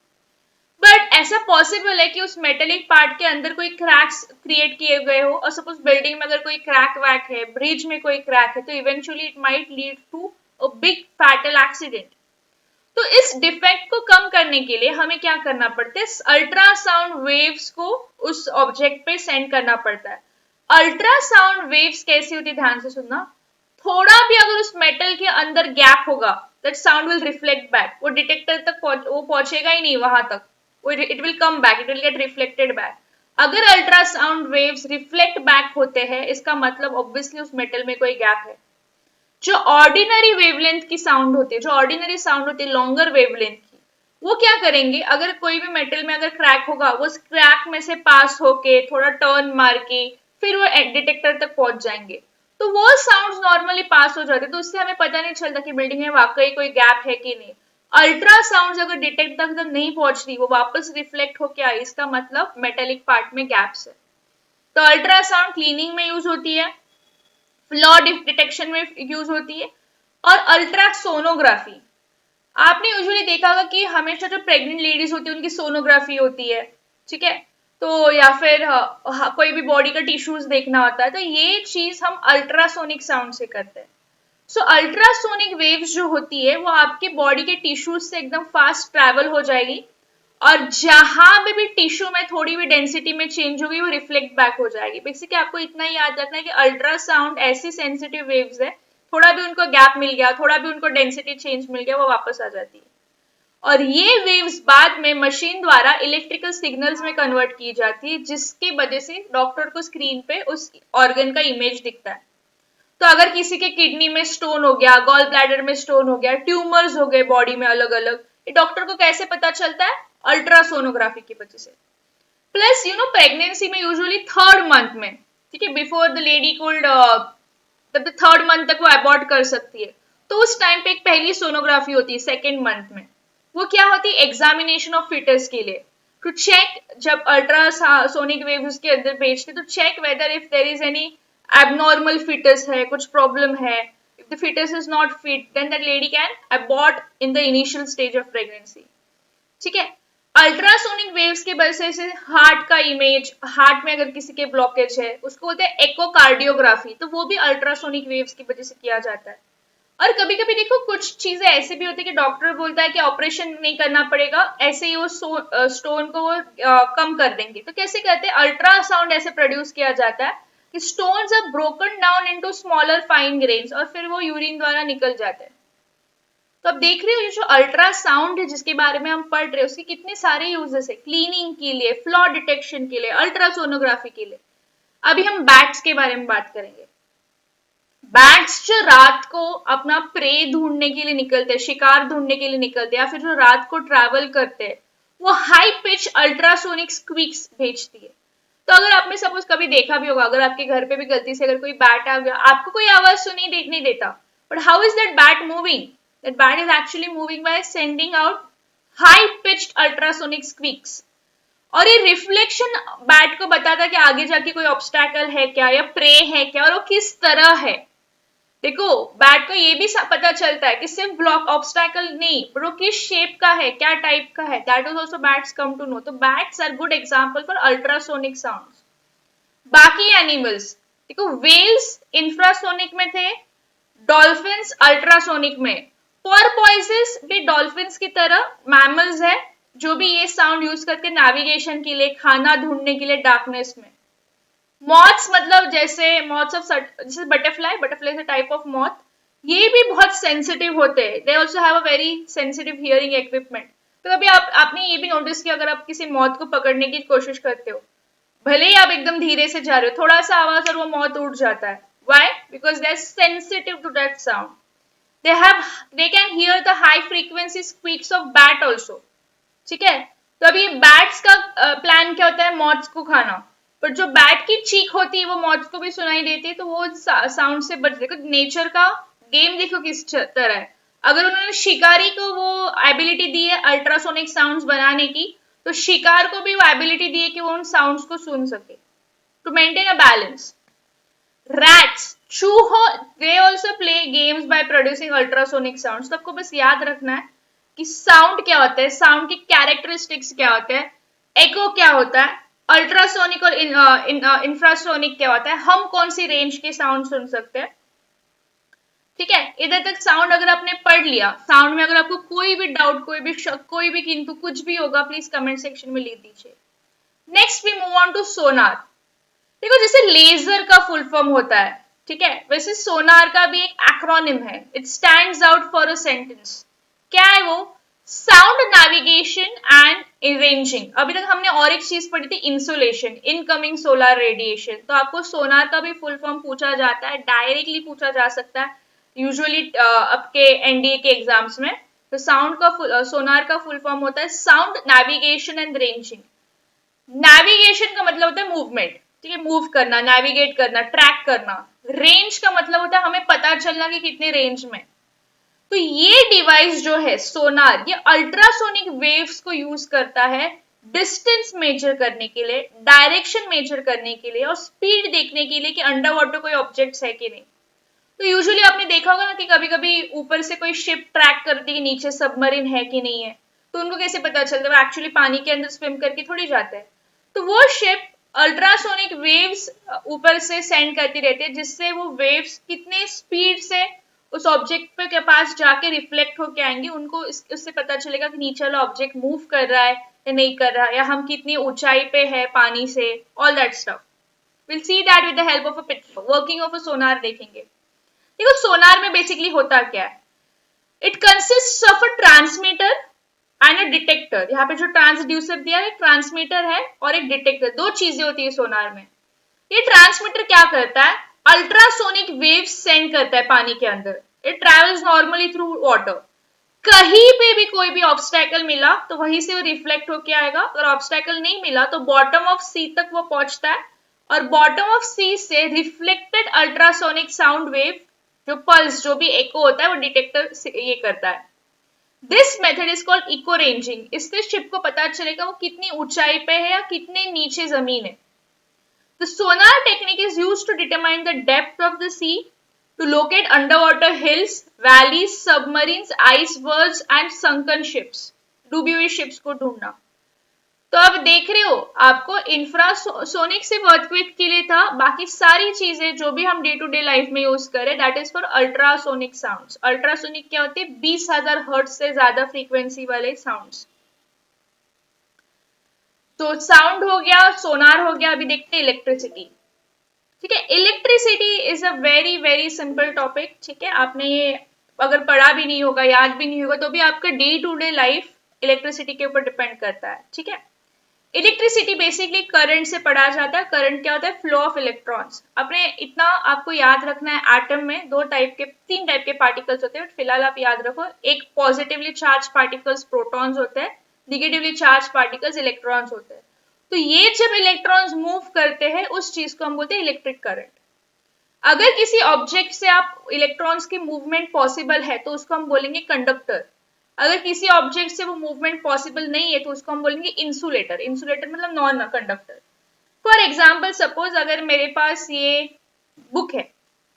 बट ऐसा पॉसिबल है कि उस मेटेलिक पार्ट के अंदर कोई क्रैक्स क्रिएट किए गए हो, और सपोज बिल्डिंग में अगर कोई क्रैक वैक है, ब्रिज में कोई क्रैक है, तो eventually it might lead to a big fatal accident. तो इस डिफेक्ट को कम करने के लिए हमें क्या करना पड़ता है, अल्ट्रासाउंड वेव्स को उस ऑब्जेक्ट पे सेंड करना पड़ता है। अल्ट्रासाउंड वेव्स कैसी होती है, ध्यान से सुनना। थोड़ा भी अगर उस मेटल के अंदर गैप होगा, that sound will reflect back, वो डिटेक्टर तक वो पहुंचेगा ही नहीं वहां तक, वो it will come back, it will get reflected back. अगर अल्ट्रासाउंड वेव्स रिफ्लेक्ट बैक होते हैं, इसका मतलब ऑब्वियसली उस मेटल में कोई गैप है। जो ऑर्डिनरी वेवलेंथ की साउंड होती है, जो ऑर्डिनरी साउंड होती है लॉन्गर वेवलेंथ की, वो क्या करेंगे, अगर कोई भी मेटल में अगर क्रैक होगा, वो उस क्रैक में से पास होके थोड़ा टर्न मार के फिर वो डिटेक्टर तक पहुंच जाएंगे, तो वो साउंड्स नॉर्मली पास हो जाते, तो उससे हमें पता नहीं चलता कि बिल्डिंग में वाकई कोई गैप है कि नहीं। अल्ट्रासाउंड अगर डिटेक्ट तक नहीं पहुंच रही, वो वापस रिफ्लेक्ट होके आई, इसका मतलब मेटेलिक पार्ट में गैप्स है। तो अल्ट्रासाउंड क्लीनिंग में यूज होती है, फ्लॉ डिटेक्शन में यूज होती है, और अल्ट्रासोनोग्राफी। आपने यूजुअली देखा होगा कि हमेशा जो प्रेग्नेंट लेडीज होती है उनकी सोनोग्राफी होती है, ठीक है, तो या फिर कोई भी बॉडी का टिश्यूज देखना होता है, तो ये चीज हम अल्ट्रासोनिक साउंड से करते हैं। सो अल्ट्रासोनिक वेव्स जो होती है वो आपके बॉडी के टिश्यूज से एकदम फास्ट ट्रैवल हो जाएगी, और जहां भी टिश्यू में थोड़ी भी डेंसिटी में चेंज होगी वो रिफ्लेक्ट बैक हो जाएगी। बेसिकली आपको इतना ही याद रखना है कि अल्ट्रासाउंड ऐसी सेंसिटिव वेव्स है, थोड़ा भी उनको गैप मिल गया, थोड़ा भी उनको डेंसिटी चेंज मिल गया, वो वापस आ जाती है। और ये वेव्स बाद में मशीन द्वारा इलेक्ट्रिकल सिग्नल्स में कन्वर्ट की जाती है, जिसकी वजह से डॉक्टर को स्क्रीन पे उस ऑर्गन का इमेज दिखता है। तो अगर किसी के किडनी में स्टोन हो गया, गॉल ब्लैडर में स्टोन हो गया, ट्यूमर्स हो गए बॉडी में अलग अलग, ये डॉक्टर को कैसे पता चलता है? अल्ट्रासोनोग्राफी की वजह से। प्लस प्रेगनेंसी में यूजुअली थर्ड मंथ में, ठीक है, बिफोर द लेडी कोल्ड, तब थर्ड मंथ तक वो अबॉर्ट कर सकती है, तो उस टाइम पे एक पहली सोनोग्राफी होती है सेकेंड मंथ में। वो क्या होती है? एग्जामिनेशन ऑफ फिटस के लिए, टू चेक, जब अल्ट्रासोनिक वेव उसके अंदर भेजते तो check whether if there is any abnormal fetus है, कुछ प्रॉब्लम है। If the fetus is not fit then that lady can abort in the initial stage of pregnancy. ठीक है, अल्ट्रासोनिक वेव्स के वजह से हार्ट का इमेज, हार्ट में अगर किसी के ब्लॉकेज है उसको बोलते हैं एकोकार्डियोग्राफी, तो वो भी अल्ट्रासोनिक वेव्स की वजह से किया जाता है। और कभी कभी देखो कुछ चीजें ऐसे भी होती है कि डॉक्टर बोलता है कि ऑपरेशन नहीं करना पड़ेगा, ऐसे ही वो स्टोन को वो कम कर देंगे। तो कैसे करते हैं? अल्ट्रासाउंड ऐसे प्रोड्यूस किया जाता है कि stones are broken down into smaller fine grains और फिर वो यूरिन द्वारा निकल जाते हैं। तो अब देख रहे हो ये जो अल्ट्रासाउंड है जिसके बारे में हम पढ़ रहे हैं उसके कितने सारे यूजेस है, क्लीनिंग के लिए, फ्लॉ डिटेक्शन के लिए, अल्ट्रासोनोग्राफी के लिए। अभी हम बैट्स के बारे में बात करेंगे। बैट्स जो रात को अपना प्रे ढूंढने के लिए निकलते हैं, शिकार ढूंढने के लिए निकलते हैं, या फिर जो रात को ट्रैवल करते हैं, वो हाई पिच अल्ट्रासोनिक स्क्वीक्स भेजती है। तो अगर आपने सपोज कभी देखा भी होगा, अगर आपके घर पे भी गलती से अगर कोई बैट आ गया, आपको कोई आवाज सुनी नहीं देता, but how is that bat moving? That bat is actually moving by sending out high pitched ultrasonic squeaks. और ये रिफ्लेक्शन बैट को बताता है कि आगे जाके कोई ऑब्स्टैकल है क्या या प्रे है क्या, और वो किस तरह है। देखो बैट को ये भी पता चलता है कि सिर्फ ब्लॉक ऑब्स्टैकल नहीं, पर वो किस शेप का है, क्या टाइप का है, that is also bats come to know. तो bats are good example for ultrasonic sounds. बाकी एनिमल्स देखो, वेल्स इंफ्रासोनिक में थे, डॉल्फिन्स अल्ट्रासोनिक में, पोर्पोइसेस भी डॉल्फिन्स की तरह मैमल्स है जो भी ये साउंड यूज करके नेविगेशन के लिए, खाना ढूंढने के लिए डार्कनेस में। मॉथ्स मतलब जैसे मॉथ्स ऑफ, जैसे butterfly, butterfly is a type of moth, ये भी बहुत सेंसिटिव होते हैं, they also have a very sensitive hearing equipment. तो कभी आपने ये भी नोटिस किया, अगर आप किसी मॉथ को पकड़ने की कोशिश करते हो, भले ही आप एकदम धीरे से जा रहे हो, थोड़ा सा आवाज और वो मॉथ उड़ जाता है। Why? Because they are sensitive to that sound. they can hear the high frequency squeaks of bat also। ठीक है, तो अभी बैट्स का प्लान क्या होता है? मॉथ्स को खाना, पर जो बैट की चीख होती है वो मॉथ्स को भी सुनाई देती है, तो वो साउंड से बच। देखो नेचर का गेम देखो किस तरह है। अगर उन्होंने शिकारी को वो एबिलिटी दी है अल्ट्रासोनिक साउंड्स बनाने की, तो शिकार को भी वो एबिलिटी दी है कि वो उन साउंड्स को सुन सके, to maintain a balance. Rats, चूहो, they also play games by producing ultrasonic sounds. तो आपको बस याद रखना है कि साउंड क्या होता है, साउंड की कैरेक्टरिस्टिक्स क्या होते हैं, एको क्या होता है, अल्ट्रासोनिक और इंफ्रासोनिक क्या होता है, हम कौन सी रेंज के साउंड सुन सकते हैं। ठीक है, इधर तक साउंड अगर आपने पढ़ लिया, साउंड में अगर आपको कोई भी डाउट, कोई भी शक, कोई भी किंतु कुछ भी होगा, प्लीज कमेंट सेक्शन में लिख दीजिए। Next we move on to sonar. देखो जैसे लेजर का फुल फॉर्म होता है, ठीक है, वैसे सोनार का भी एक एक्रोनिम है, it stands out for a sentence. क्या है वो? Sound navigation and arranging. अभी तक हमने और एक चीज पढ़ी थी, इंसुलेशन, इनकमिंग सोलर रेडिएशन। तो आपको सोनार का भी फुल फॉर्म पूछा जाता है, डायरेक्टली पूछा जा सकता है यूजुअली आपके एनडीए के एग्जाम्स में। तो साउंड का सोनार का फुल फॉर्म होता है sound navigation and ranging. Navigation का मतलब होता है मूवमेंट, ठीक है, मूव करना, नेविगेट करना, ट्रैक करना। रेंज का मतलब होता है हमें पता चलना कि कितने रेंज में। तो ये डिवाइस जो है सोनार, ये अल्ट्रासोनिक वेव्स को यूज करता है डिस्टेंस मेजर करने के लिए, डायरेक्शन मेजर करने के लिए, और स्पीड देखने के लिए कि अंडर वाटर कोई ऑब्जेक्ट्स है कि नहीं। तो यूजुअली आपने देखा होगा ना कि कभी कभी ऊपर से कोई शिप ट्रैक करती है नीचे सबमरीन है कि नहीं है, तो उनको कैसे पता चलता है? वो एक्चुअली पानी के अंदर स्विम करके थोड़ी जाते हैं। तो वो शिप अल्ट्रासोनिक वेव्स ऊपर से सेंड करती रहती है, जिससे वो वेव्स कितने स्पीड से उस ऑब्जेक्ट के पास जाके रिफ्लेक्ट होके आएंगे, उनको उससे पता चलेगा कि नीचे वाला ऑब्जेक्ट मूव कर रहा है या नहीं कर रहा है, या हम कितनी ऊंचाई पे है पानी से, all that stuff. Will see that with the help of a working of a sonar देखेंगे। देखो सोनार में बेसिकली होता क्या है, it consist of a transmitter detector, यहाँ पे जो ट्रांसड्यूसर दिया है ट्रांसमीटर है और एक डिटेक्टर, दो चीजें होती है सोनार में। ये ट्रांसमीटर क्या करता है, अल्ट्रासोनिक वेव्स सेंड करता है पानी के अंदर। It travels normally through water. कहीं पे भी कोई भी ऑब्स्टैकल मिला तो वहीं से वो रिफ्लेक्ट होके आएगा, अगर ऑब्स्टैकल नहीं मिला तो बॉटम ऑफ सी तक वो पहुंचता है और बॉटम ऑफ सी से रिफ्लेक्टेड अल्ट्रासोनिक साउंड वेव, जो पल्स, जो भी एको होता है, वो डिटेक्टर ये करता है। This method is called echo ranging. इससे शिप को पता चलेगा वो कितनी ऊंचाई पे है या कितने नीचे जमीन है। The sonar technique is used to determine the depth of the sea, to locate underwater hills, valleys, submarines, icebergs and sunken ships. डूबी हुई ships को ढूंढना। तो अब देख रहे हो, आपको इंफ्रासोनिक सिर्फ अर्थक्वेक के लिए था, बाकी सारी चीजें जो भी हम डे टू डे लाइफ में यूज करें that is for ultrasonic sounds. Ultrasonic क्या होते हैं, 20,000 हर्ट्ज से ज्यादा फ्रीक्वेंसी वाले साउंड्स। तो साउंड हो गया, सोनार हो गया, अभी देखते हैं इलेक्ट्रिसिटी। ठीक है, electricity is a very very simple topic. ठीक है, आपने ये अगर पढ़ा भी नहीं होगा, याद भी नहीं होगा, तो भी आपका day to day life electricity के ऊपर डिपेंड करता है। ठीक है, इलेक्ट्रिसिटी बेसिकली करंट से पढ़ा जाता है। करंट क्या होता है, फ्लो ऑफ इलेक्ट्रॉन्स। अपने इतना आपको याद रखना है, एटम में तीन टाइप के पार्टिकल्स होते हैं, फिलहाल आप याद रखो। एक पॉजिटिवली चार्ज पार्टिकल्स प्रोटॉन्स होते हैं, निगेटिवली चार्ज पार्टिकल्स इलेक्ट्रॉन्स होते हैं। तो ये जब इलेक्ट्रॉन्स मूव करते हैं उस चीज को हम बोलते हैं इलेक्ट्रिक करंट। अगर किसी ऑब्जेक्ट से आप इलेक्ट्रॉन्स की मूवमेंट पॉसिबल है तो उसको हम बोलेंगे कंडक्टर। अगर किसी ऑब्जेक्ट से वो मूवमेंट पॉसिबल नहीं है तो उसको हम बोलेंगे इंसुलेटर। इंसुलेटर मतलब non conductor. For example, suppose अगर मेरे पास ये बुक है,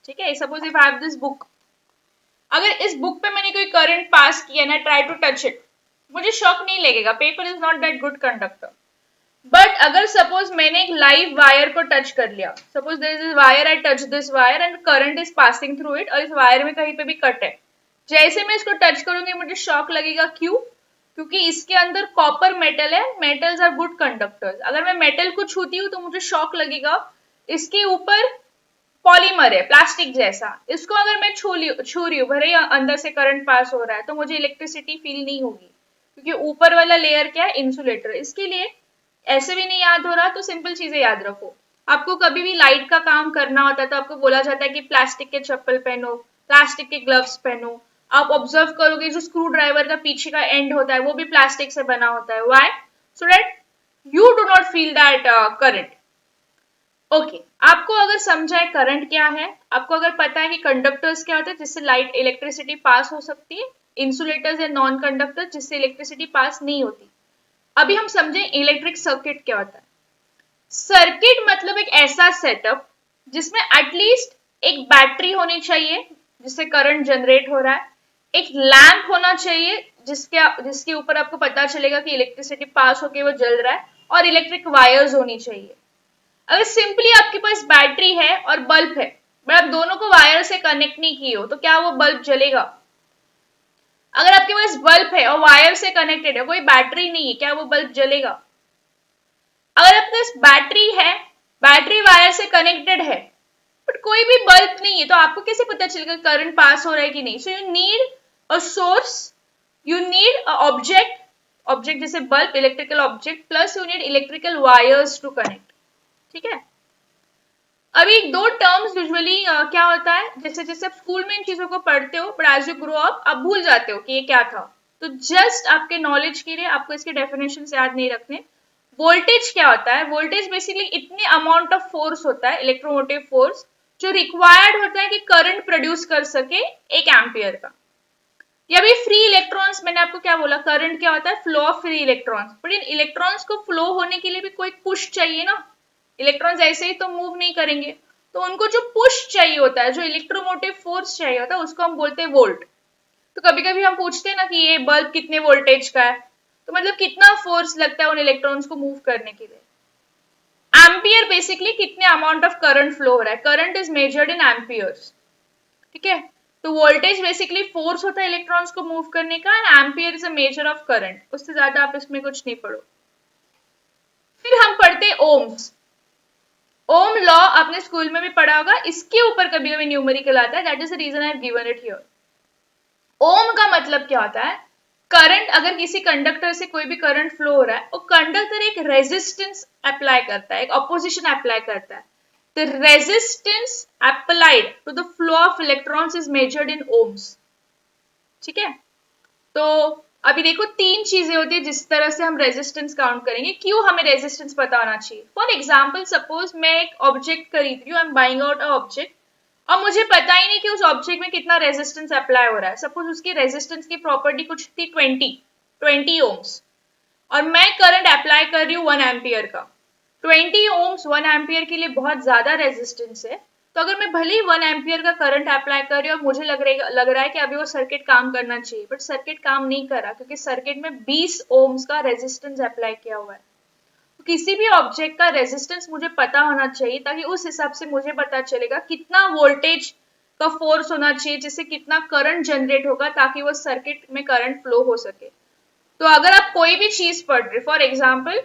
ठीक है, suppose if I have this book, अगर इस बुक पे मैंने कोई करंट पास किया ना, ट्राई टू टच इट, मुझे शॉक नहीं लगेगा, paper is not that good conductor. But अगर सपोज मैंने एक लाइव वायर को टच कर लिया, suppose there is this wire, I touch this wire and current is passing through it, और इस वायर में कहीं पे भी कट है, जैसे मैं इसको टच करूंगी मुझे शॉक लगेगा। क्यों? क्योंकि इसके अंदर कॉपर मेटल है, मेटल्स आर गुड कंडक्टर्स। अगर मैं मेटल को छूती हूँ तो मुझे शॉक लगेगा। इसके ऊपर पॉलीमर है, प्लास्टिक जैसा, इसको अगर मैं छू रही हूँ, भले ही अंदर से करंट पास हो रहा है, तो मुझे इलेक्ट्रिसिटी फील नहीं होगी, क्योंकि ऊपर वाला लेयर क्या है, इंसुलेटर। इसके लिए ऐसे भी नहीं याद हो रहा तो सिंपल चीजें याद रखो। आपको कभी भी लाइट का काम करना होता है तो आपको बोला जाता है कि प्लास्टिक के चप्पल पहनो, प्लास्टिक के ग्लव्स पहनो। आप ऑब्जर्व करोगे जो स्क्रू ड्राइवर का पीछे का एंड होता है वो भी प्लास्टिक से बना होता है। Why? So that you do not feel that current. Okay, आपको अगर समझा है करंट क्या है, आपको अगर पता है कि कंडक्टर्स क्या होते हैं जिससे लाइट इलेक्ट्रिसिटी पास हो सकती है, इंसुलेटर्स या नॉन कंडक्टर जिससे इलेक्ट्रिसिटी पास नहीं होती। अभी हम समझें इलेक्ट्रिक सर्किट क्या होता है। सर्किट मतलब एक ऐसा सेटअप जिसमें एटलीस्ट एक बैटरी होनी चाहिए जिससे करंट जनरेट हो रहा है, एक लैंप होना चाहिए जिसके ऊपर आपको पता चलेगा कि इलेक्ट्रिसिटी पास होके वो जल रहा है, और इलेक्ट्रिक वायर्स होनी चाहिए। अगर सिंपली आपके पास बैटरी है और बल्ब है, बट आप दोनों को वायर से कनेक्ट नहीं किए हो, तो क्या वो बल्ब जलेगा? अगर आपके पास बल्ब है और वायर से कनेक्टेड है, कोई बैटरी नहीं है, क्या वो बल्ब जलेगा? अगर आपके पास बैटरी है, बैटरी वायर से कनेक्टेड है, बट कोई भी बल्ब नहीं है, तो आपको कैसे पता चलेगा करंट पास हो रहा है कि नहीं? So you need a source, you need a object जैसे bulb, electrical object, plus you need electrical wires to connect. ठीक है, अभी दो टर्म्स यूजुअली क्या होता है, जैसे जैसे आप स्कूल में इन चीजों को पढ़ते हो, but as you grow up आप भूल जाते हो कि ये क्या था। तो जस्ट आपके नॉलेज के लिए आपको इसके डेफिनेशन याद नहीं रखने। वोल्टेज क्या होता है? वोल्टेज बेसिकली इतने अमाउंट ऑफ फोर्स होता है, इलेक्ट्रोमोटिव फोर्स, जो रिक्वायर्ड होता है कि करंट प्रोड्यूस कर सके 1 एम्पियर का। या भी फ्री इलेक्ट्रॉन्स, मैंने आपको क्या बोला, करंट क्या होता है, flow of free electrons. But in electrons को फ्लो होने के लिए भी कोई पुश चाहिए ना, इलेक्ट्रॉन्स ऐसे ही तो मूव नहीं करेंगे, तो उनको जो पुश चाहिए होता है, जो इलेक्ट्रोमोटिव फोर्स चाहिए होता है, उसको हम बोलते हैं वोल्ट। तो कभी कभी हम पूछते हैं ना कि ये बल्ब कितने वोल्टेज का है, तो मतलब कितना फोर्स लगता है उन इलेक्ट्रॉन्स को मूव करने के लिए। एम्पियर बेसिकली कितने अमाउंट ऑफ करंट फ्लो हो रहा है, current is measured in amperes. ठीक है, तो वोल्टेज बेसिकली फोर्स होता है इलेक्ट्रॉन्स को मूव करने का, and ampere is a measure of current. उससे ज्यादा आप इसमें कुछ नहीं पढ़ो। फिर हम पढ़ते हैं ओम्स। ओम लॉ आपने स्कूल में भी पढ़ा होगा, इसके ऊपर कभी कभी न्यूमेरिकल आता है, that is the reason I have given it here. Ohm का मतलब क्या होता है? करंट, अगर किसी कंडक्टर से कोई भी करंट फ्लो हो रहा है, वो कंडक्टर एक रेजिस्टेंस अप्लाई करता है, एक ऑपोजिशन अप्लाई करता है. The resistance applied to the flow of electrons is measured in ohms. ठीक है. तो अभी देखो तीन चीजें होती है जिस तरह से हम रेजिस्टेंस काउंट करेंगे. क्यों हमें रेजिस्टेंस पता होना चाहिए? फॉर एग्जाम्पल, सपोज मैं एक ऑब्जेक्ट खरीद रही हूँ, I am buying out a object, और मुझे पता ही नहीं कि उस ऑब्जेक्ट में कितना रेजिस्टेंस अप्लाई हो रहा है. सपोज उसकी रेजिस्टेंस की प्रॉपर्टी कुछ थी 20 ओम्स, और मैं करंट अप्लाई कर रही हूँ 1 एम्पियर का. 20 ओम्स 1 एम्पियर के लिए बहुत ज्यादा रेजिस्टेंस है. तो अगर मैं भले ही 1 एम्पियर का करंट अप्लाई कर रही हूँ और मुझे लग रहा है कि अभी वो सर्किट काम करना चाहिए, बट सर्किट काम नहीं कर रहा क्योंकि सर्किट में 20 ओम्स का रेजिस्टेंस अप्लाई किया हुआ है. तो किसी भी ऑब्जेक्ट का रेजिस्टेंस मुझे पता होना चाहिए, ताकि उस हिसाब से मुझे पता चलेगा कितना वोल्टेज का फोर्स होना चाहिए, जिससे कितना करंट जनरेट होगा ताकि वो सर्किट में करंट फ्लो हो सके. तो अगर आप कोई भी चीज पढ़ रहे, फॉर एग्जाम्पल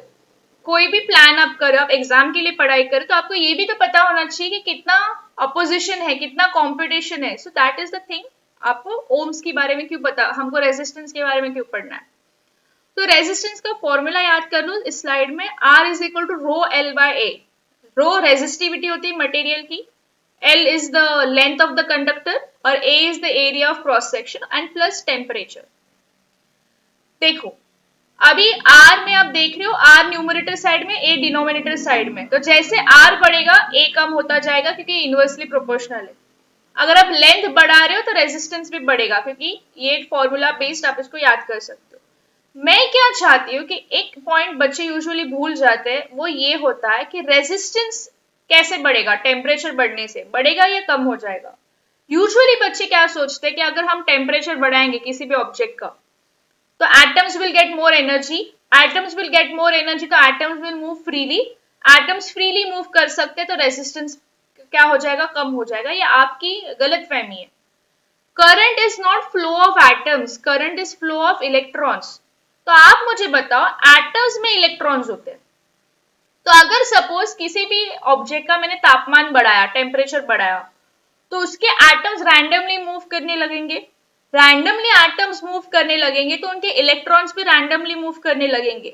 कोई भी प्लान आप कर रहे हो, आप एग्जाम के लिए पढ़ाई कर रहे हो, तो आपको ये भी तो पता होना चाहिए कि कितना अपोजिशन है, कितना कंपटीशन है. So that is the thing. आपको ओम्स के बारे में क्यों पता, हमको रेजिस्टेंस के बारे में क्यों पढ़ना है? तो रेजिस्टेंस का फॉर्मूला याद कर लो इस स्लाइड में. R is equal to rho L by A. Rho resistivity होती है मटेरियल की, L is the length of the conductor, और A is the area of cross section, and plus temperature. देखो अभी R में आप देख रहे हो, R न्यूमरेटर साइड में, A डिनोमिनेटर साइड में. तो जैसे R बढ़ेगा A कम होता जाएगा क्योंकि इनवर्सली प्रोपोर्शनल है. अगर आप लेंथ बढ़ा रहे हो तो रेजिस्टेंस भी बढ़ेगा, क्योंकि ये फॉर्मूला बेस्ड आप इसको याद कर सकते हो. मैं क्या चाहती हूँ कि एक पॉइंट बच्चे यूजुअली भूल जाते हैं, वो ये होता है कि रेजिस्टेंस कैसे बढ़ेगा, टेम्परेचर बढ़ने से बढ़ेगा या कम हो जाएगा. यूजुअली बच्चे क्या सोचते हैं कि अगर हम टेम्परेचर बढ़ाएंगे किसी भी ऑब्जेक्ट का, तो atoms will get more energy. Atoms will get more energy, तो atoms will move freely. Atoms freely move कर सकते हैं तो रेजिस्टेंस क्या हो जाएगा, कम हो जाएगा. ये आपकी गलत फहमी है. Current is not flow of atoms, current is flow of electrons. तो आप मुझे बताओ, एटम्स में इलेक्ट्रॉन्स होते हैं, तो अगर सपोज किसी भी ऑब्जेक्ट का मैंने तापमान बढ़ाया, टेम्परेचर बढ़ाया, तो उसके एटम्स रैंडमली मूव करने लगेंगे. रैंडमली एटम्स मूव करने लगेंगे तो उनके इलेक्ट्रॉन्स भी रैंडमली मूव करने लगेंगे.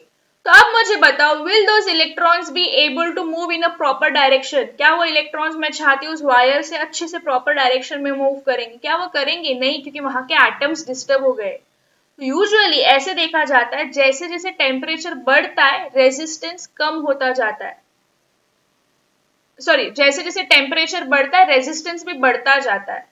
तो अब मुझे बताओ, will those electrons be able to move in a proper direction? क्या वो इलेक्ट्रॉन्स, मैं चाहती हूँ उस वायर से अच्छे से प्रॉपर डायरेक्शन में मूव करेंगे? क्या वो करेंगे? नहीं, क्योंकि वहां के एटम्स डिस्टर्ब हो गए. यूजुअली ऐसे देखा जाता है, जैसे जैसे टेम्परेचर बढ़ता है रेजिस्टेंस कम होता जाता है. सॉरी, जैसे जैसे टेम्परेचर बढ़ता है रेजिस्टेंस भी बढ़ता जाता है.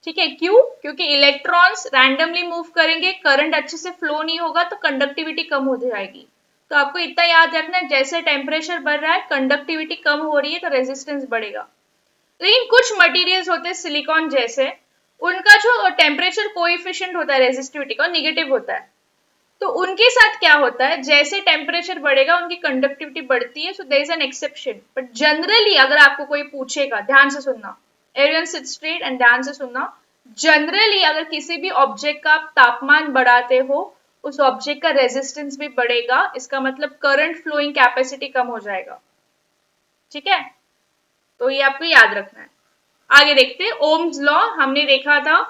ठीक है. क्यों? क्योंकि इलेक्ट्रॉन्स रैंडमली मूव करेंगे, करंट अच्छे से फ्लो नहीं होगा, तो कंडक्टिविटी कम हो जाएगी. तो आपको इतना याद रखना है, जैसे टेम्परेचर बढ़ रहा है कंडक्टिविटी कम हो रही है तो रेजिस्टेंस बढ़ेगा. लेकिन कुछ मटेरियल्स होते हैं सिलिकॉन जैसे, उनका जो टेम्परेचर कोएफिशिएंट होता है रेजिस्टिविटी का, निगेटिव होता है. तो उनके साथ क्या होता है, जैसे टेम्परेचर बढ़ेगा उनकी कंडक्टिविटी बढ़ती है. So there is an exception, but generally अगर आपको कोई पूछेगा, ध्यान से सुनना, एवरीवन सिट स्ट्रेट एंड ध्यान से सुनना. जनरली अगर किसी भी ऑब्जेक्ट का आप तापमान बढ़ाते हो, उस ऑब्जेक्ट का रेजिस्टेंस भी बढ़ेगा. इसका मतलब करंट फ्लोइंग कैपेसिटी कम हो जाएगा. ठीक है. तो ये आपको याद रखना है. आगे देखते हैं. ओम्स लॉ हमने देखा था,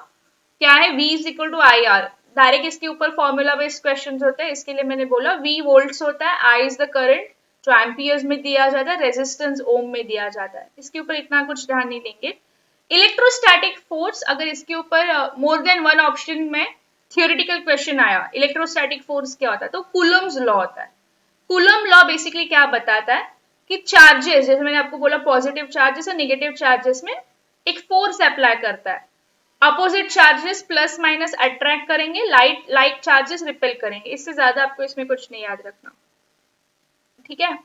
क्या है, V is equal to I R. Direct इसके ऊपर फॉर्मूला बेस्ड क्वेश्चंस होते हैं, इसके लिए मैंने बोला V वोल्ट्स होता है, I इज द करंट जो एम्पियर्स में दिया जाता है, रेजिस्टेंस ओम में दिया जाता है. इसके ऊपर इतना कुछ ध्यान नहीं देंगे. इलेक्ट्रोस्टैटिक फोर्स, अगर इसके ऊपर मोर देन वन ऑप्शन में थियोरेटिकल क्वेश्चन आया, इलेक्ट्रोस्टैटिक फोर्स क्या होता है, तो कूलम्स लॉ होता है. कूलम लॉ बेसिकली क्या बताता है कि चार्जेस, जैसे मैंने आपको बोला पॉजिटिव चार्जेस और नेगेटिव चार्जेस में एक फोर्स अप्लाई करता है. Opposite charges plus minus attract करेंगे, लाइक चार्जेस रिपेल करेंगे. इससे ज्यादा आपको इसमें कुछ नहीं याद रखना. ठीक है.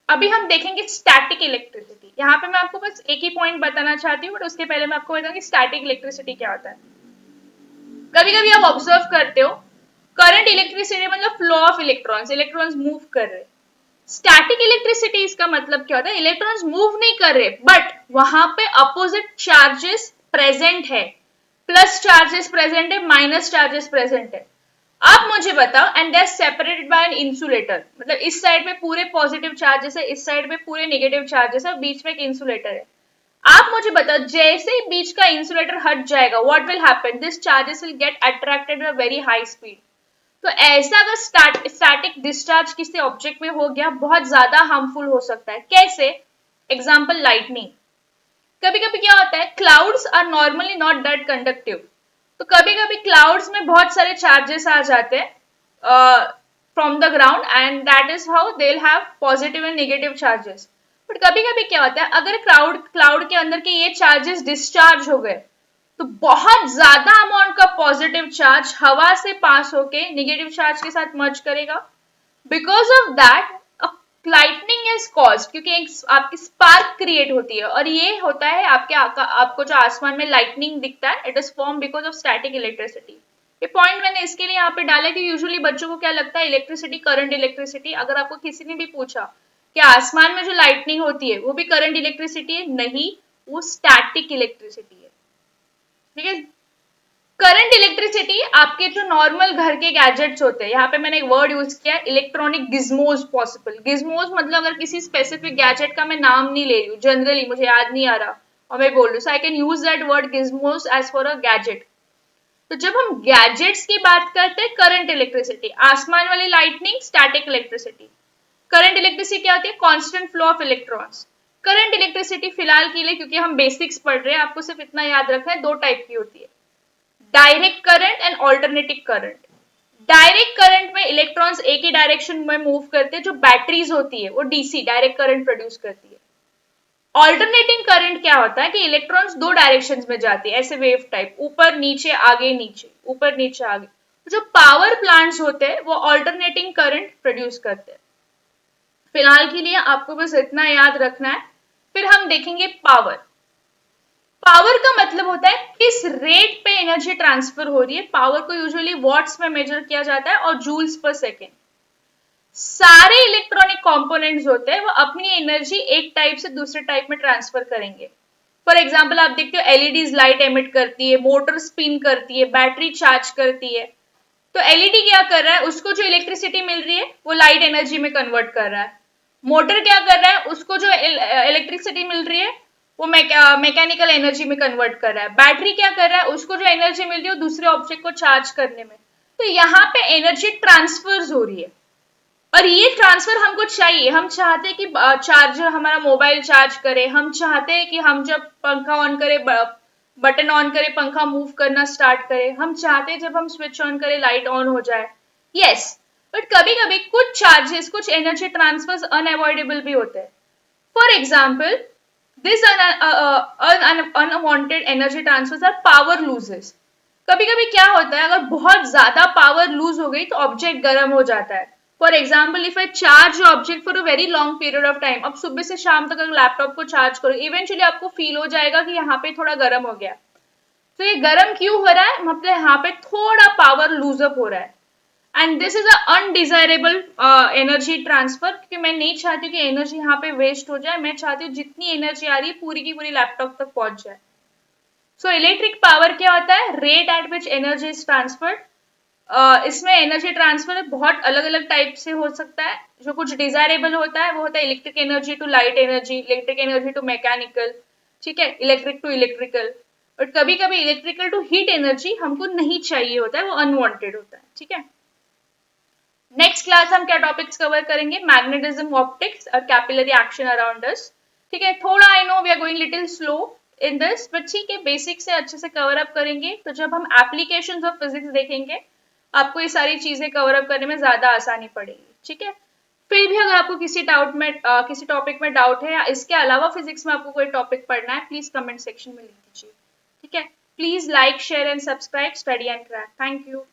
अभी हम देखेंगे स्टैटिक इलेक्ट्रिसिटी. यहाँ पे मैं आपको बस एक ही पॉइंट बताना चाहती हूँ, बट उसके पहले मैं आपको बताऊंगी स्टैटिक इलेक्ट्रिसिटी क्या होता है. कभी कभी आप ऑब्जर्व करते हो, करंट इलेक्ट्रिसिटी मतलब flow of electrons, electrons move कर रहे. स्टैटिक इलेक्ट्रिसिटी इसका मतलब क्या होता है, इलेक्ट्रॉन्स मूव नहीं कर रहे, बट वहां पे अपोजिट चार्जेस प्रेजेंट है, प्लस चार्जेस प्रेजेंट है, माइनस चार्जेस प्रेजेंट है. आप मुझे बताओ, and they are separated by an insulator. मतलब इस साइड में पूरे पॉजिटिव चार्जेस है, इस साइड में पूरे नेगेटिव चार्जेस है, और बीच में एक इंसुलेटर है. आप मुझे बताओ, जैसे ही बीच का इंसुलेटर हट जाएगा, what will happen, this charges will get attracted at a very high speed. तो ऐसा अगर स्टैटिक डिस्चार्ज किसी ऑब्जेक्ट में हो गया, बहुत ज्यादा हार्मफुल हो सकता है। कैसे? Example lightning. कभी कभी क्या होता है, clouds are normally not that conductive. तो कभी कभी क्लाउड्स में बहुत सारे चार्जेस आ जाते हैं from the ground, and that is how they will have positive and negative charges. But कभी कभी क्या होता है, अगर क्लाउड के अंदर के ये चार्जेस डिस्चार्ज हो गए, तो बहुत ज्यादा अमाउंट का पॉजिटिव चार्ज हवा से पास होके नेगेटिव चार्ज के साथ मर्ज करेगा। Because of that lightning is cause, क्योंकि एक आपकी स्पार्क क्रिएट होती है, और ये होता है आपको जो आसमान में लाइटनिंग दिखता है, it is form because of static electricity. ये पॉइंट मैंने इसके लिए यहाँ पे डाला कि यूजुअली बच्चों को क्या लगता है, इलेक्ट्रिसिटी, करंट इलेक्ट्रिसिटी। अगर आपको किसी ने भी पूछा कि आसमान में जो लाइटनिंग होती है वो भी करंट इलेक्ट्रिसिटी है, नहीं, वो स्टैटिक इलेक्ट्रिसिटी है। ठीक है। करंट इलेक्ट्रिसिटी आपके जो नॉर्मल घर के गैजेट्स होते हैं, यहाँ पे मैंने एक वर्ड यूज किया है, इलेक्ट्रॉनिक गिज्मोज पॉसिबल। गिज्मोज मतलब अगर किसी स्पेसिफिक गैजेट का मैं नाम नहीं ले रही हूँ, जनरली मुझे याद नहीं आ रहा और मैं बोल रही हूँ, so I can use that word gizmos as for a gadget. तो जब हम गैजेट्स की बात करते हैं, करंट इलेक्ट्रिसिटी, आसमान वाली lightning static electricity. Current electricity क्या होती है? Constant flow of electrons. Current electricity फिलहाल के लिए, क्योंकि हम बेसिक्स पढ़ रहे हैं, आपको सिर्फ इतना याद रखना है, दो टाइप की होती है, direct current and alternating current. Direct current में इलेक्ट्रॉन्स एक ही डायरेक्शन में मूव करते हैं, जो बैटरीज होती है वो डीसी डायरेक्ट करंट प्रोड्यूस करती है। ऑल्टरनेटिंग करंट क्या होता है कि इलेक्ट्रॉन्स दो डायरेक्शंस में जाती है, ऐसे वेव टाइप, ऊपर नीचे आगे नीचे, ऊपर नीचे आगे। जो पावर प्लांट्स होते हैं वो ऑल्टरनेटिंग करंट प्रोड्यूस करते हैं। फिलहाल के लिए आपको बस इतना याद रखना है। फिर हम देखेंगे पावर। पावर का मतलब होता है किस रेट पे एनर्जी ट्रांसफर हो रही है। पावर को यूजुअली वॉट्स में मेजर किया जाता है और जूल्स पर सेकेंड। सारे इलेक्ट्रॉनिक कंपोनेंट्स होते हैं वो अपनी एनर्जी एक टाइप से दूसरे टाइप में ट्रांसफर करेंगे। फॉर एग्जाम्पल आप देखते हो एलईडीज लाइट एमिट करती है, मोटर स्पिन करती है, बैटरी चार्ज करती है। तो एलईडी क्या कर रहा है, उसको जो इलेक्ट्रिसिटी मिल रही है वो लाइट एनर्जी में कन्वर्ट कर रहा है। मोटर क्या कर रहा है, उसको जो इलेक्ट्रिसिटी मिल रही है वो मैकेनिकल एनर्जी में कन्वर्ट कर रहा है। बैटरी क्या कर रहा है, उसको जो एनर्जी मिल रही है दूसरे ऑब्जेक्ट को चार्ज करने में। तो यहाँ पे एनर्जी ट्रांसफर हो रही है, और ये ट्रांसफर हमको चाहिए। हम चाहते हैं कि चार्जर हमारा मोबाइल चार्ज करे, हम चाहते हैं कि हम जब पंखा ऑन करे, बटन ऑन करे, पंखा मूव करना स्टार्ट करे, हम चाहते हैं जब हम स्विच ऑन करें लाइट ऑन हो जाए। यस, बट कभी कभी कुछ चार्जेस, कुछ एनर्जी ट्रांसफर अनअवॉइडेबल भी होते हैं। For example, this unwanted energy transfer R power loses. कभी कभी क्या होता है, अगर बहुत ज्यादा पावर लूज हो गई तो ऑब्जेक्ट गर्म हो जाता है। For example, if I charge object for a very long period of time, अब सुबह से शाम तक अगर लैपटॉप को चार्ज करो, इवेंचुअली आपको फील हो जाएगा कि यहाँ पे थोड़ा गर्म हो गया। तो ये गर्म क्यों हो रहा है, मतलब यहाँ पे थोड़ा पावर लूज अप हो रहा है, and this is undesirable energy transfer, क्योंकि मैं नहीं चाहती कि एनर्जी यहाँ पे वेस्ट हो जाए। मैं चाहती हूँ जितनी एनर्जी आ रही है पूरी की पूरी लैपटॉप तक पहुंच जाए। सो इलेक्ट्रिक पावर क्या होता है, rate at which energy is transferred. इसमें एनर्जी ट्रांसफर बहुत अलग अलग टाइप से हो सकता है। जो कुछ डिजायरेबल होता है वो होता है electric energy to light energy, electric energy to mechanical, ठीक है, इलेक्ट्रिक टू इलेक्ट्रिकल। बट कभी कभी इलेक्ट्रिकल टू हीट एनर्जी हमको नहीं चाहिए होता है, वो अनवांटेड होता है। ठीक है। नेक्स्ट क्लास हम क्या टॉपिक्स कवर करेंगे, मैग्नेटिज्म, ऑप्टिक्स और कैपिलरी एक्शन अराउंड अस। ठीक है, थोड़ा I know we are going little slow in this, but ठीक है, बेसिक से अच्छे से कवर अप करेंगे। तो जब हम एप्लीकेशंस ऑफ फिजिक्स देखेंगे, आपको ये सारी चीजें कवर अप करने में ज्यादा आसानी पड़ेगी। ठीक है। फिर भी अगर आपको किसी डाउट में किसी टॉपिक में डाउट है, या इसके अलावा फिजिक्स में आपको कोई टॉपिक पढ़ना है, प्लीज कमेंट सेक्शन में लिख दीजिए। ठीक है। Please like, share and subscribe study and crack. Thank you.